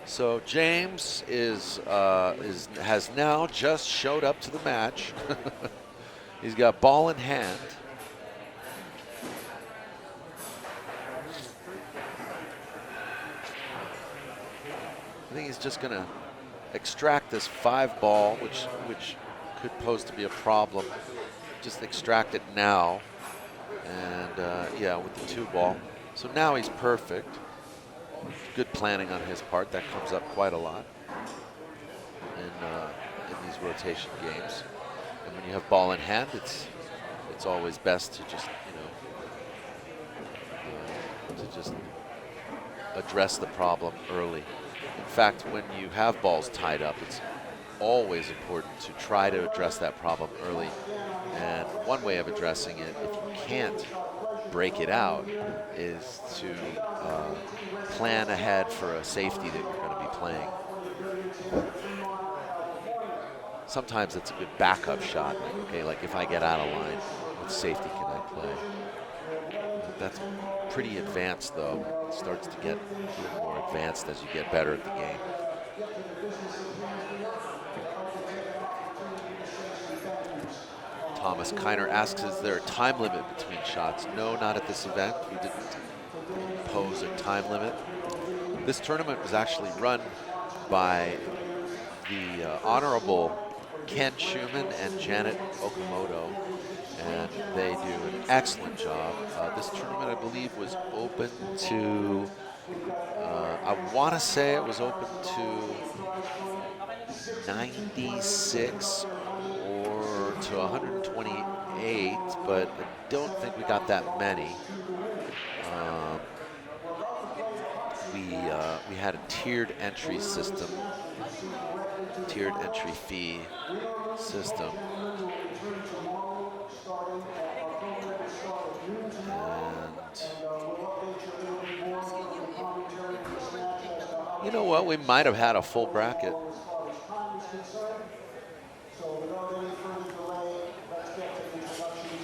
So James has now just showed up to the match. He's got ball in hand. I think he's just going to extract this 5 ball, which could pose to be a problem. Just extract it now, and yeah, with the 2 ball. So now he's perfect. Good planning on his part. That comes up quite a lot in these rotation games. And when you have ball in hand, it's always best to just to just address the problem early. In fact, when you have balls tied up, it's always important to try to address that problem early. And one way of addressing it, if you can't break it out, is to plan ahead for a safety that you're going to be playing. Sometimes it's a good backup shot. Like, okay, like if I get out of line, what safety can I play? That's pretty advanced, though. It starts to get a little more advanced as you get better at the game. Thomas Kiner asks, is there a time limit between shots? No, not at this event. We didn't impose a time limit. This tournament was actually run by the Honorable Ken Schumann and Janet Okamoto, and they do an excellent job. This tournament, I believe, was open to, I want to say it was open to 96 or to 128, but I don't think we got that many. We had a tiered entry system, tiered entry fee system. And you know what? We might have had a full bracket.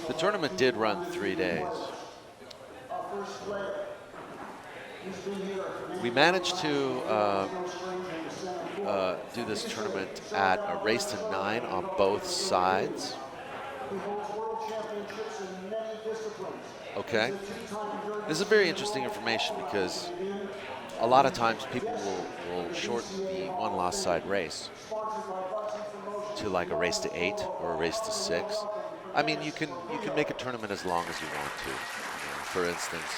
The tournament did run 3 days. We managed to do this tournament at a race to 9 on both sides. Okay. This is very interesting information because a lot of times people will shorten the 1 lost side race to like a race to 8 or a race to 6. I mean, you can make a tournament as long as you want to. For instance,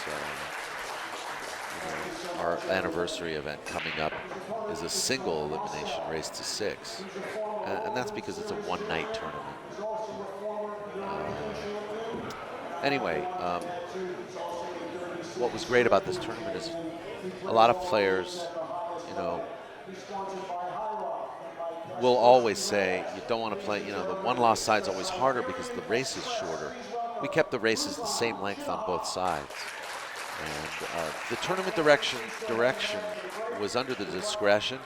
our anniversary event coming up is a single elimination race to 6, and that's because it's a 1-night tournament. Anyway, what was great about this tournament is a lot of players, will always say you don't want to play, the 1 lost side's always harder because the race is shorter. We kept the races the same length on both sides. And the tournament direction was under the discretion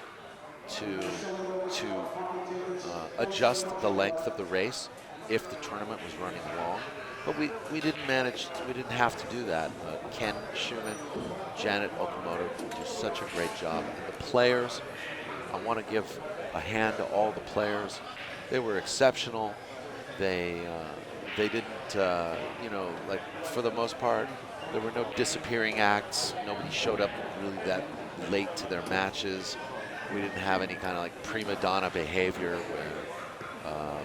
to adjust the length of the race if the tournament was running long. But we didn't have to do that. Ken Schumann, Janet Okamoto do such a great job. And the players, I want to give a hand to all the players. They were exceptional. They didn't, like for the most part, There were no disappearing acts. Nobody showed up really that late to their matches. We didn't have any kind of like prima donna behavior where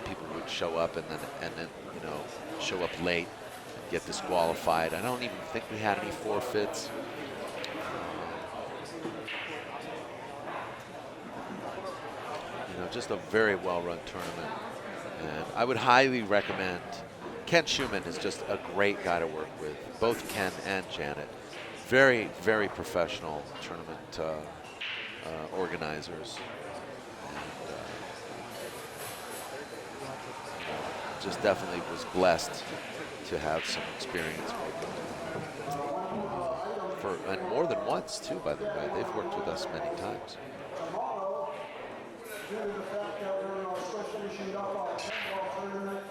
people would show up and then you know, show up late and get disqualified. I don't even think we had any forfeits. You know, just a very well-run tournament, and I would highly recommend. Ken Schumann is just a great guy to work with. Both Ken and Janet, very, very professional tournament organizers. And, you know, just definitely was blessed to have some experience working with them. And more than once too, by the way. They've worked with us many times.
Due to the fact that we're still finishing up our handball tournament,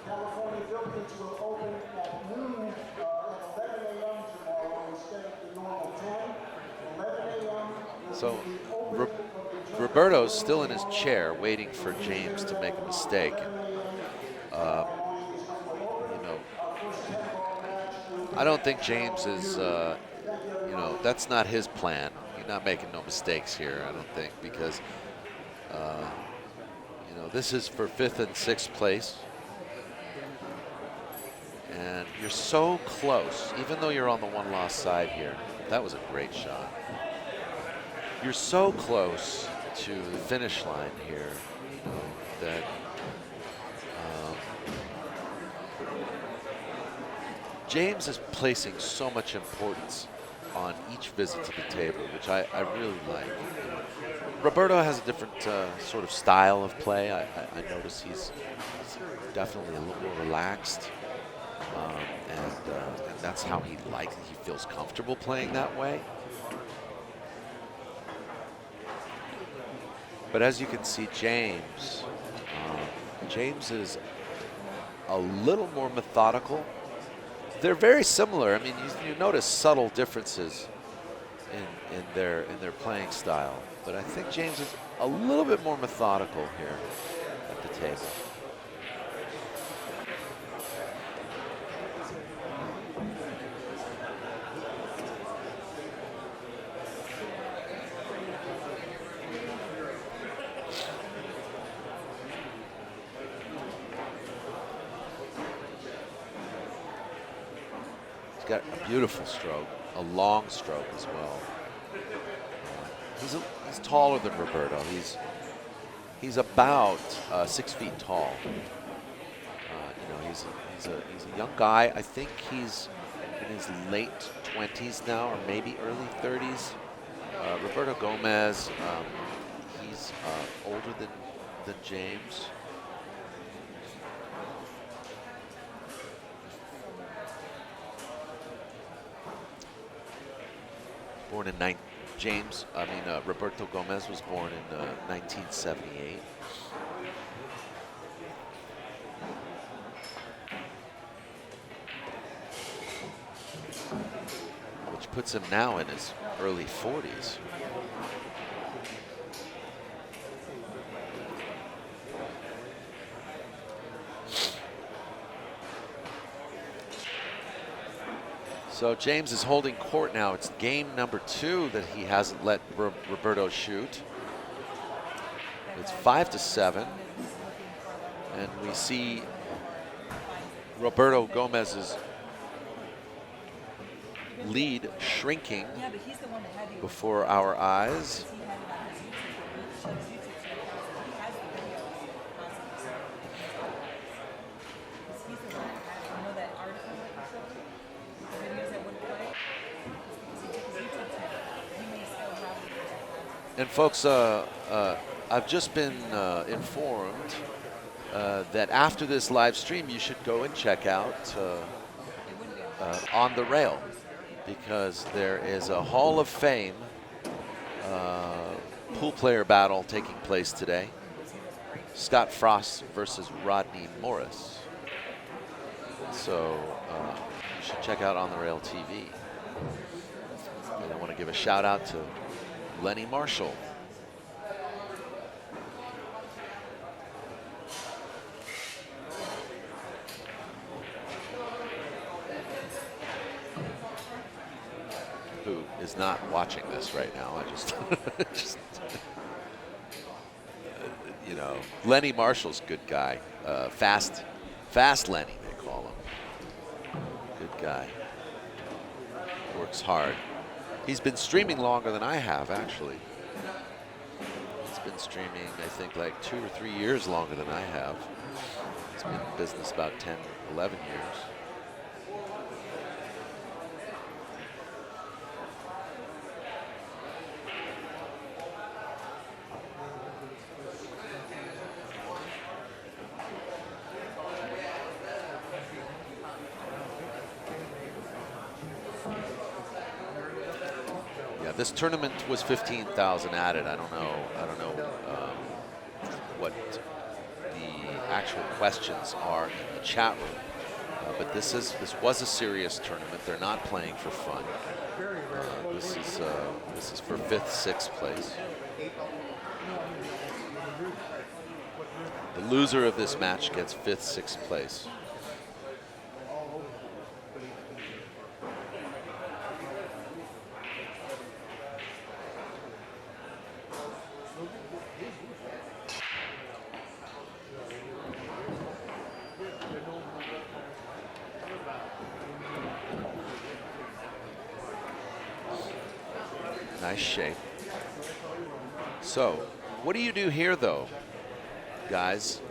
California Billiards will open at noon at 11 a.m. tomorrow instead of the normal 10. 11 a.m.
So Roberto's still in his chair waiting for James to make a mistake. You know, I don't think James is, you know, that's not his plan. He's not making no mistakes here, I don't think, because you know, this is for 5th and 6th place. And you're so close, even though you're on the one-loss side here. That was a great shot. You're so close to the finish line here, you know, that James is placing so much importance on each visit to the table, which I really like. Roberto has a different sort of style of play. I notice he's definitely a little more relaxed, and that's how he feels comfortable playing that way. But as you can see, James is a little more methodical. They're very similar. I mean, you notice subtle differences in their playing style, but I think James is a little bit more methodical here at the table. He's got a beautiful stroke, a long stroke as well. He's taller than Roberto. He's about 6 feet tall. You know, he's a young guy. I think he's in his late 20s now, or maybe early 30s. Roberto Gomez, he's older than James. Born in Roberto Gomez was born in 1978. Which puts him now in his early 40s. So James is holding court now. It's game number 2 that he hasn't let Roberto shoot. It's 5-7. And we see Roberto Gomez's lead shrinking before our eyes. And folks, I've just been informed that after this live stream, you should go and check out On the Rail, because there is a Hall of Fame pool player battle taking place today. Scott Frost versus Rodney Morris. So you should check out On the Rail TV. And I want to give a shout out to Lenny Marshall. he's not watching this right now. I just, just you know, Lenny Marshall's a good guy. Fast Lenny, they call him. Good guy. Works hard. He's been streaming longer than I have, actually. He's been streaming, I think, like 2 or 3 years longer than I have. He's been in business about 10, 11 years. This tournament was 15,000 added. I don't know what the actual questions are in the chat room. But this was a serious tournament. They're not playing for fun. This is for 5th, 6th place. The loser of this match gets 5th, 6th place. Nice shape. So, what do you do here, though, guys?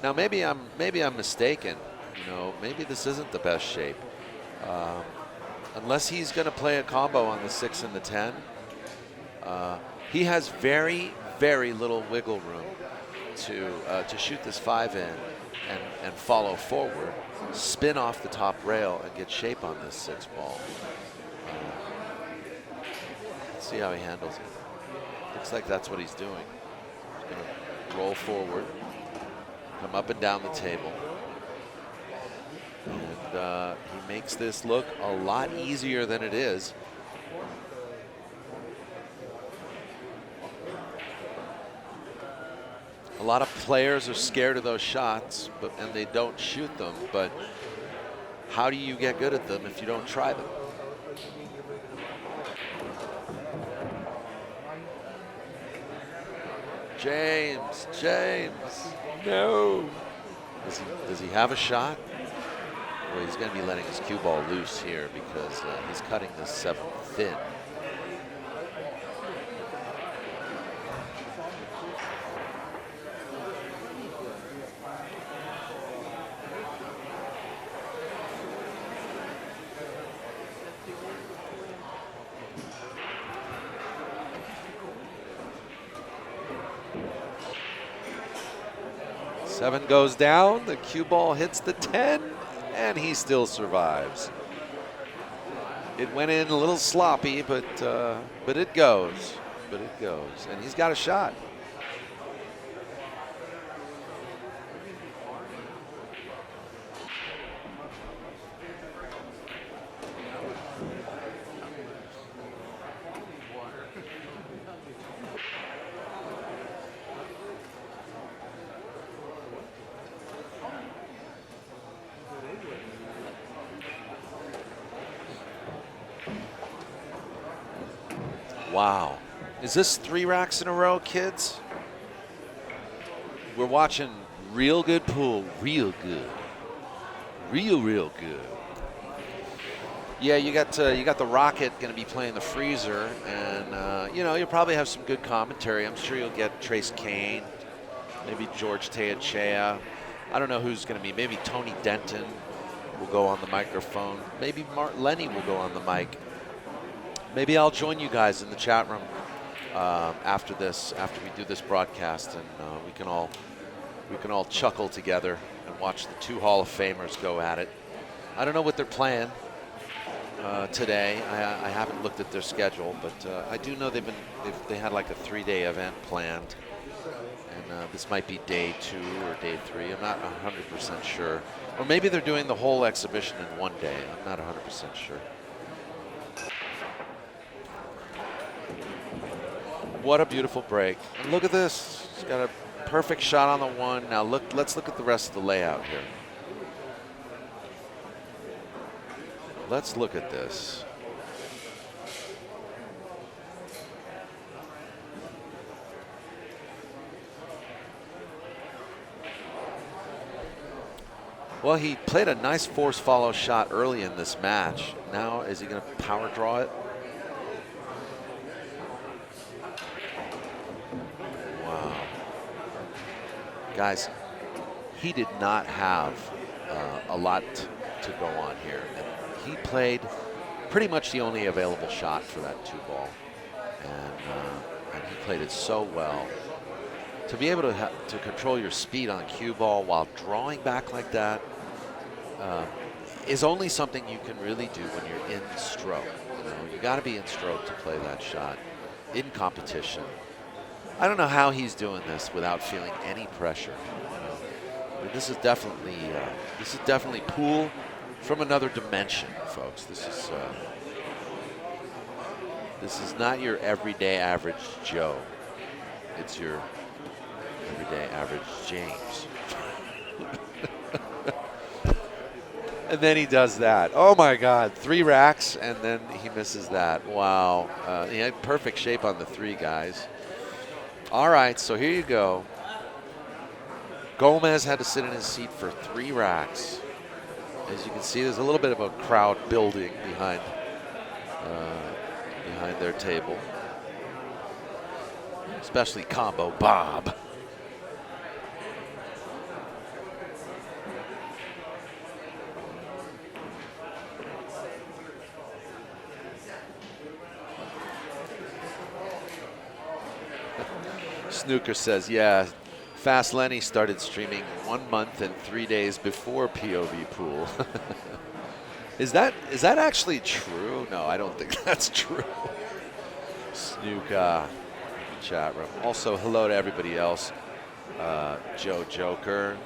Now, maybe I'm mistaken. You know, maybe this isn't the best shape. Unless he's going to play a combo on the 6 and the 10, he has very, very little wiggle room to shoot this 5 in and follow forward, spin off the top rail, and get shape on this 6 ball. See how he handles it. Looks like that's what he's doing. He's going to roll forward, come up and down the table. And he makes this look a lot easier than it is. A lot of players are scared of those shots, and they don't shoot them. But how do you get good at them if you don't try them? James, no. Does he have a shot? Well, he's going to be letting his cue ball loose here because he's cutting this 7 thin. Seven goes down, the cue ball hits the 10, and he still survives. It went in a little sloppy, but it goes. And he's got a shot. Wow. Is this 3 racks in a row, kids? We're watching real good pool. Real good. Real good. Yeah, you got the Rocket going to be playing the Freezer, and you know, you'll probably have some good commentary. I'm sure you'll get Trace Kane, maybe George Teachea. I don't know who's going to be. Maybe Tony Denton will go on the microphone. Maybe Lenny will go on the mic. Maybe I'll join you guys in the chat room after we do this broadcast, and we can all chuckle together and watch the 2 Hall of Famers go at it. I don't know what they're playing today. I haven't looked at their schedule, but I do know they had like a 3-day event planned, and this might be day 2 or day 3. I'm not 100% sure, or maybe they're doing the whole exhibition in one day. I'm not 100% sure. What a beautiful break. And look at this. He's got a perfect shot on the 1. Now let's look at the rest of the layout here. Let's look at this. Well, he played a nice force follow shot early in this match. Now, is he going to power draw it? Wow. Guys, he did not have a lot to go on here. And he played pretty much the only available shot for that 2-ball. And he played it so well. To be able to control your speed on cue ball while drawing back like that is only something you can really do when you're in stroke. You got to be in stroke to play that shot in competition. I don't know how he's doing this without feeling any pressure. I mean, this is definitely pool from another dimension, folks. This is not your everyday average Joe. It's your everyday average James. And then he does that. Oh my God, 3 racks, and then he misses that. Wow, he had perfect shape on the 3, guys. All right, so here you go. Gomez had to sit in his seat for 3 racks. As you can see, there's a little bit of a crowd building behind their table, especially Combo Bob. Snooker says, yeah, Fast Lenny started streaming 1 month and 3 days before POVPOOL. Is that actually true? No, I don't think that's true. Snooker, chat room. Also, hello to everybody else. Joe Joker,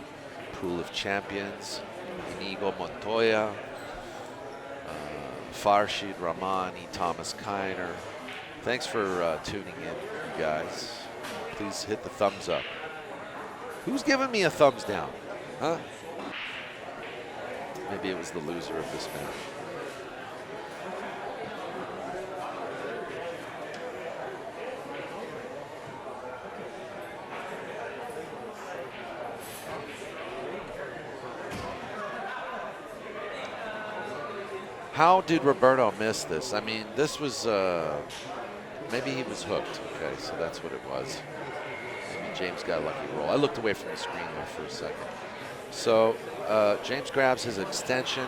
Pool of Champions, Inigo Montoya, Farshid Rahmani, Thomas Kiner. Thanks for tuning in, you guys. Please hit the thumbs up. Who's giving me a thumbs down? Huh? Maybe it was the loser of this match. How did Roberto miss this? I mean, this was, maybe he was hooked. Okay, so that's what it was. Maybe James got a lucky roll. I looked away from the screen there for a second. So James grabs his extension.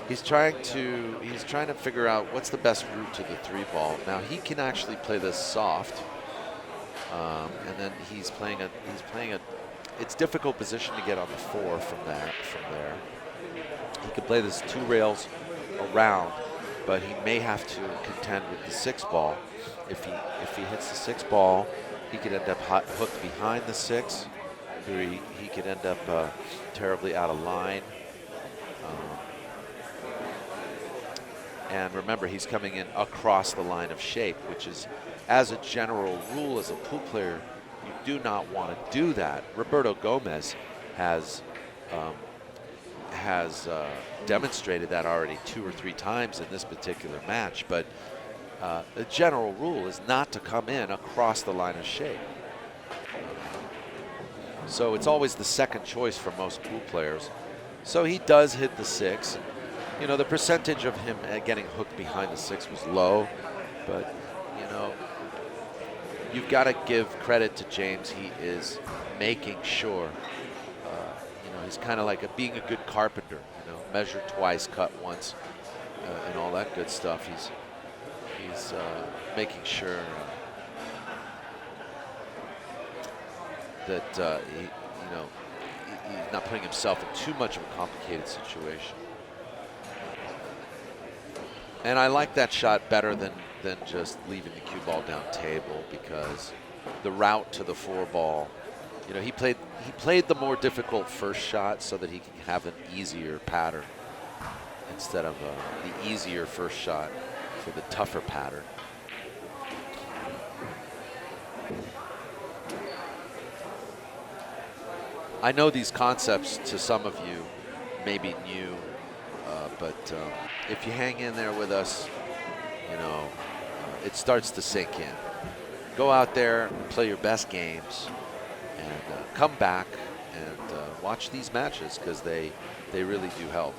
He's trying to figure out what's the best route to the 3-ball. Now he can actually play this soft, and then he's playing a. It's difficult position to get on the 4 from there. He could play this 2 rails around, but he may have to contend with the 6-ball. If he hits the 6-ball, he could end up hooked behind the 6, or he could end up terribly out of line. And remember, he's coming in across the line of shape, which is, as a general rule, as a pool player, you do not want to do that. Roberto Gomez has demonstrated that already 2 or 3 times in this particular match, but the general rule is not to come in across the line of shape. So it's always the second choice for most pool players. So he does hit the 6. You know, the percentage of him getting hooked behind the 6 was low, but, you know, you've got to give credit to James. He is making sure, you know, he's kind of like being a good carpenter, you know, measure twice, cut once, and all that good stuff. He's making sure that he's not putting himself in too much of a complicated situation. And I like that shot better than just leaving the cue ball down table, because the route to the 4-ball, you know, he played the more difficult first shot so that he can have an easier pattern instead of the easier first shot for the tougher pattern. I know these concepts to some of you may be new, but if you hang in there with us, you know, it starts to sink in. Go out there and play your best games, and come back and watch these matches because they really do help.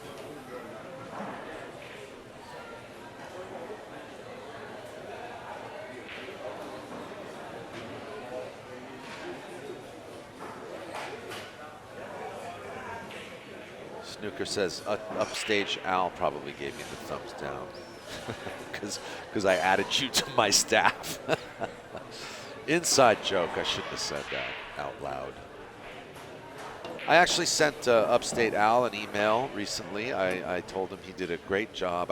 Snooker says Upstage Al probably gave me the thumbs down because I added you to my staff. Inside joke. I shouldn't have said that out loud. I actually sent Upstate Al an email recently. I told him he did a great job.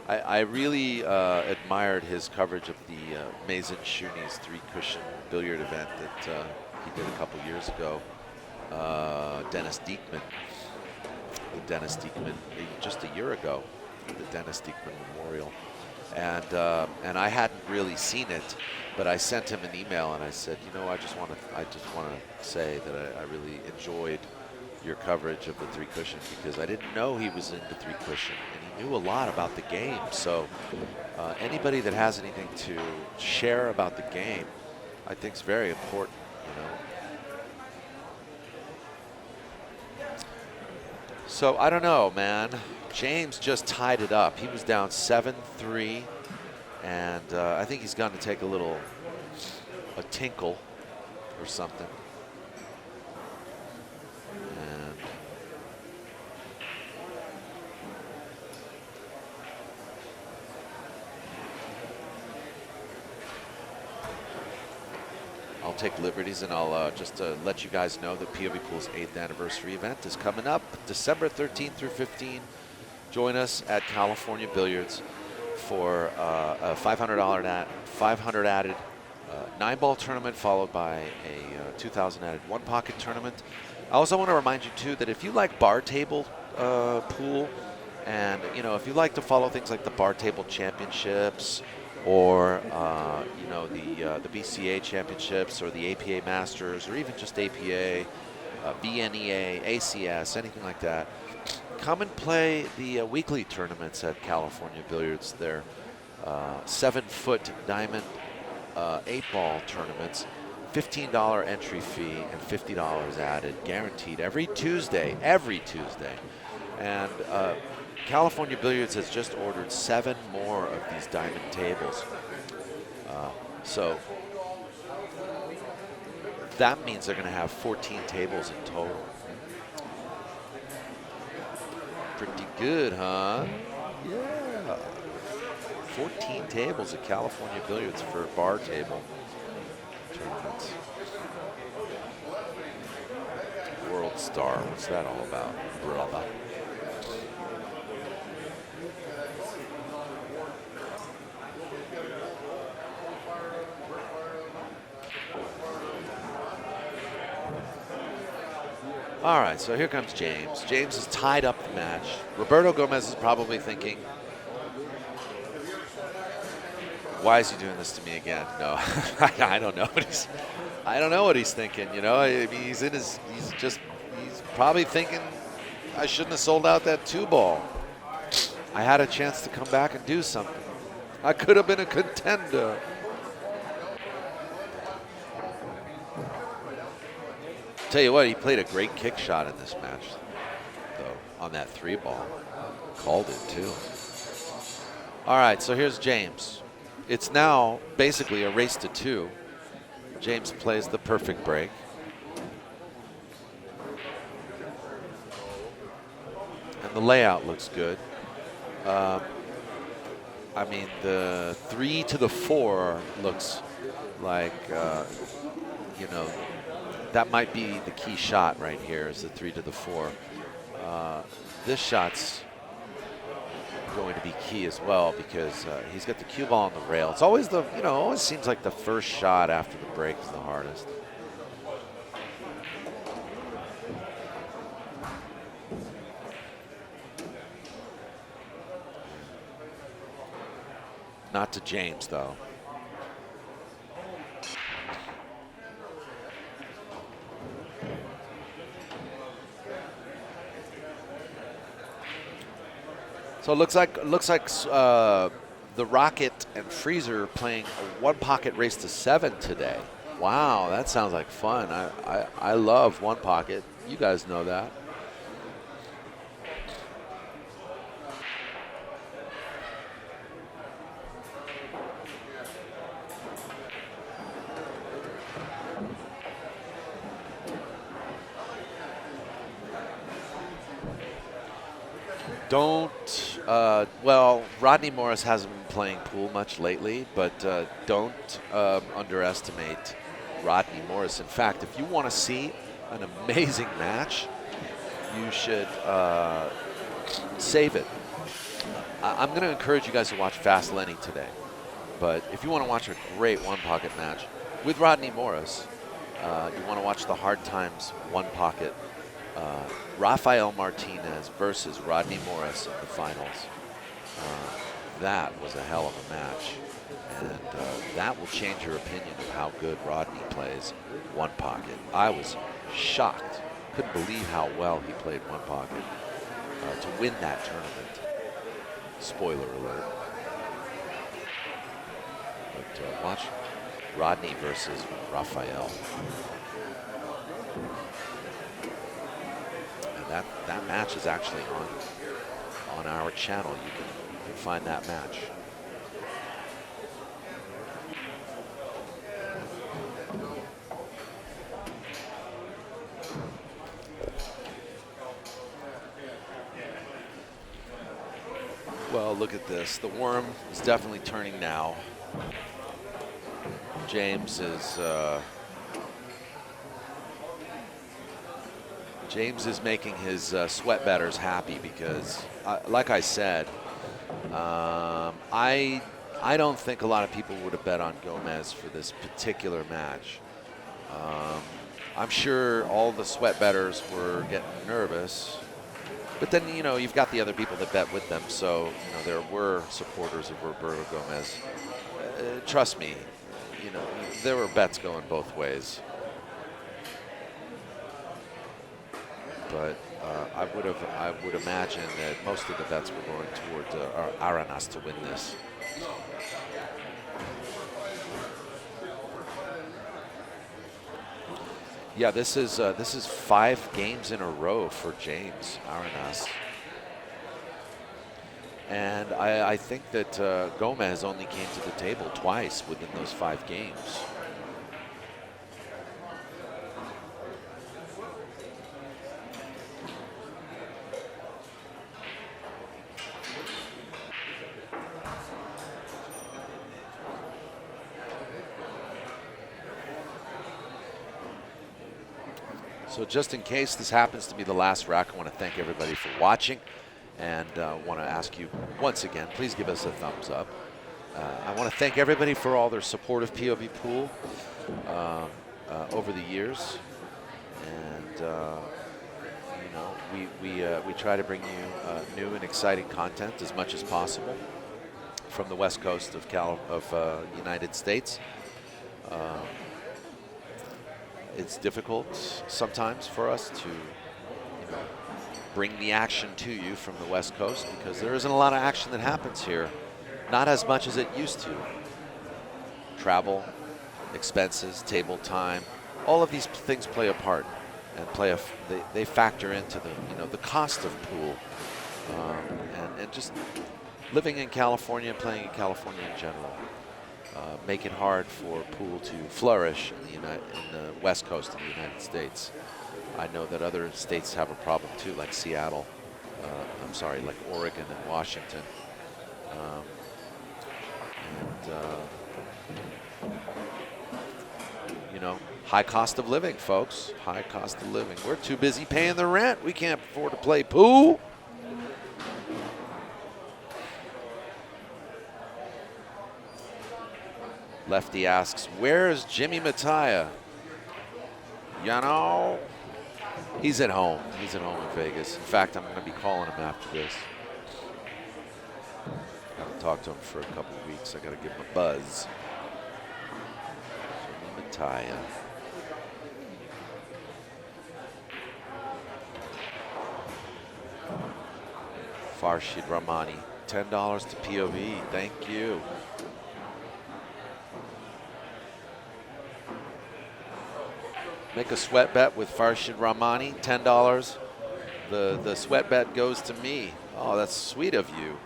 I really admired his coverage of the Mason Shuni's 3-cushion billiard event that he did a couple years ago. Dennis Diekman. Just a year ago, the Dennis Diekman Memorial, and I hadn't really seen it, but I sent him an email and I said, you know, I just want to say that I really enjoyed your coverage of the 3-cushion because I didn't know he was into 3-cushion and he knew a lot about the game. So anybody that has anything to share about the game, I think is very important. You know. So I don't know, man. James just tied it up. He was down 7-3, and I think he's going to take a tinkle or something. And I'll take liberties, and I'll just let you guys know that POVPOOL's 8th anniversary event is coming up December 13th through 15th. Join us at California Billiards for a $500 added 9-ball tournament, followed by a $2,000 added 1-pocket tournament. I also want to remind you too that if you like bar table pool, and you know, if you like to follow things like the bar table championships, or you know, the BCA championships, or the APA Masters, or even just APA, BNEA, ACS, anything like that, come and play the weekly tournaments at California Billiards. They're 7-foot diamond 8-ball tournaments, $15 entry fee and $50 added, guaranteed every Tuesday. And California Billiards has just ordered 7 more of these diamond tables. So that means they're going to have 14 tables in total. Pretty good, huh? Yeah. 14 tables at California Billiards for bar table tournaments. World Star, what's that all about, brother? All right, so here comes James. James has tied up the match. Roberto Gomez is probably thinking, why is he doing this to me again? No, I don't know what he's thinking. You know, I mean, he's probably thinking, I shouldn't have sold out that 2-ball. I had a chance to come back and do something. I could have been a contender. Tell you what, he played a great kick shot in this match, though, on that 3-ball. Called it, too. All right, so here's James. It's now basically a race to 2. James plays the perfect break. And the layout looks good. I mean, the 3 to the 4 looks like, you know, that might be the key shot right here, is the 3 to the 4. This shot's going to be key as well because he's got the cue ball on the rail. It's always the, you know, always seems like the first shot after the break is the hardest. Not to James, though. So it looks like the Rocket and Freezer playing a 1-pocket race to 7 today. Wow, that sounds like fun. I love one pocket. You guys know that. Don't, well, Rodney Morris hasn't been playing pool much lately, but don't underestimate Rodney Morris. In fact, if you want to see an amazing match, you should save it. I'm going to encourage you guys to watch Fast Lenny today, but if you want to watch a great one-pocket match with Rodney Morris, you want to watch the Hard Times one-pocket Rafael Martinez versus Rodney Morris in the finals. That was a hell of a match, and that will change your opinion of how good Rodney plays one pocket. I was shocked, couldn't believe how well he played one pocket to win that tournament. Spoiler alert. But watch Rodney versus Rafael. That match is actually on our channel. You can find that match. Well, look at this. The worm is definitely turning now. James is making his sweat bettors happy because, like I said, I don't think a lot of people would have bet on Gomez for this particular match. I'm sure all the sweat bettors were getting nervous, but then you've got the other people that bet with them. So there were supporters of Roberto Gomez. Trust me, there were bets going both ways. But I would imagine that most of the bets were going towards ARANAS to win this. Yeah, this is 5 games in a row for James ARANAS, and I think that Gomez only came to the table twice within those 5 games. So just in case this happens to be the last rack, I want to thank everybody for watching, and want to ask you once again, please give us a thumbs up. I want to thank everybody for all their support of POVPOOL over the years, and we try to bring you new and exciting content as much as possible from the West Coast of United States. It's difficult sometimes for us to bring the action to you from the West Coast because there isn't a lot of action that happens here. Not as much as it used to. Travel, expenses, table time, all of these things play a part and they factor into the cost of pool, and just living in California and playing in California in general. Make it hard for pool to flourish in the West Coast of the United States. I know that other states have a problem too, like Seattle. Like Oregon and Washington. High cost of living, folks. High cost of living. We're too busy paying the rent. We can't afford to play pool. Lefty asks, where is Jimmy Mattia? He's at home. He's at home in Vegas. In fact, I'm going to be calling him after this. I haven't talked to him for a couple of weeks. I got to give him a buzz. Jimmy Mattia. Farshid Rahmani, $10 to POV. Thank you. Make a sweat bet with Farshid Rahmani, $10. The sweat bet goes to me. Oh, that's sweet of you.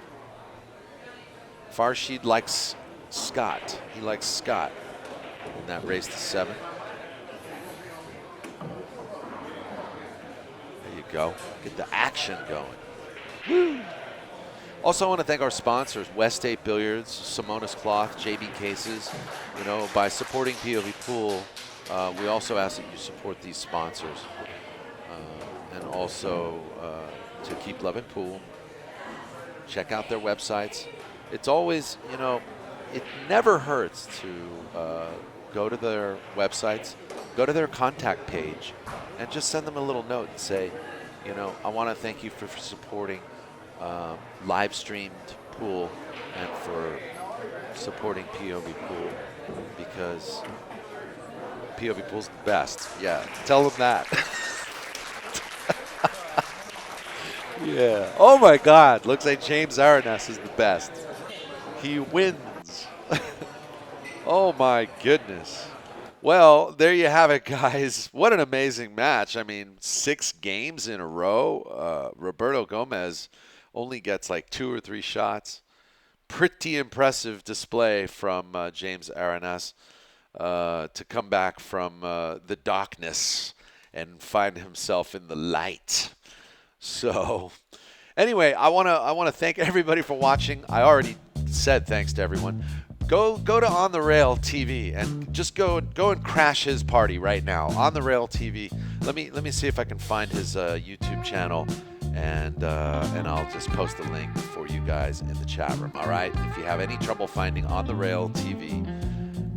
Farshid likes Scott. He likes Scott in that race to 7. There you go. Get the action going. Woo. Also, I want to thank our sponsors, West 8 Billiards, Simonis Cloth, JB Cases. You know, by supporting POVPOOL, we also ask that you support these sponsors. And also to keep loving pool. Check out their websites. It's always, you know, it never hurts to go to their websites, go to their contact page, and just send them a little note and say, you know, I want to thank you for supporting live streamed pool and for supporting POVPOOL, because POVPOOL's the best. Yeah, tell them that. Yeah. Oh my God, looks like James ARANAS is the best. He wins. Oh my goodness. Well, there you have it, guys. What an amazing match. I mean, 6 games in a row. Roberto Gomez only gets like 2 or 3 shots. Pretty impressive display from James ARANAS to come back from the darkness and find himself in the light. So, anyway, I want to thank everybody for watching. I already said thanks to everyone. Go to On the Rail TV and just go and crash his party right now. On the Rail TV. Let me see if I can find his YouTube channel, and I'll just post a link for you guys in the chat room. All right. If you have any trouble finding On the Rail TV,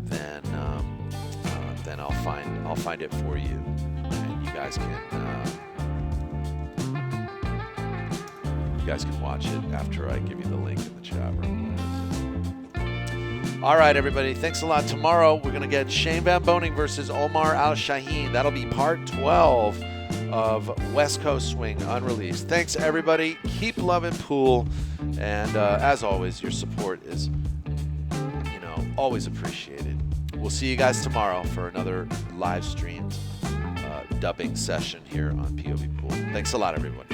then I'll find it for you, and you guys can watch it after I give you the link in the chat room. All right, everybody. Thanks a lot. Tomorrow, we're going to get Shane Van Boning versus Omar Al-Shaheen. That'll be part 12 of West Coast Swing Unreleased. Thanks, everybody. Keep loving pool. And as always, your support is, you know, always appreciated. We'll see you guys tomorrow for another live streamed dubbing session here on POVPOOL. Thanks a lot, everyone.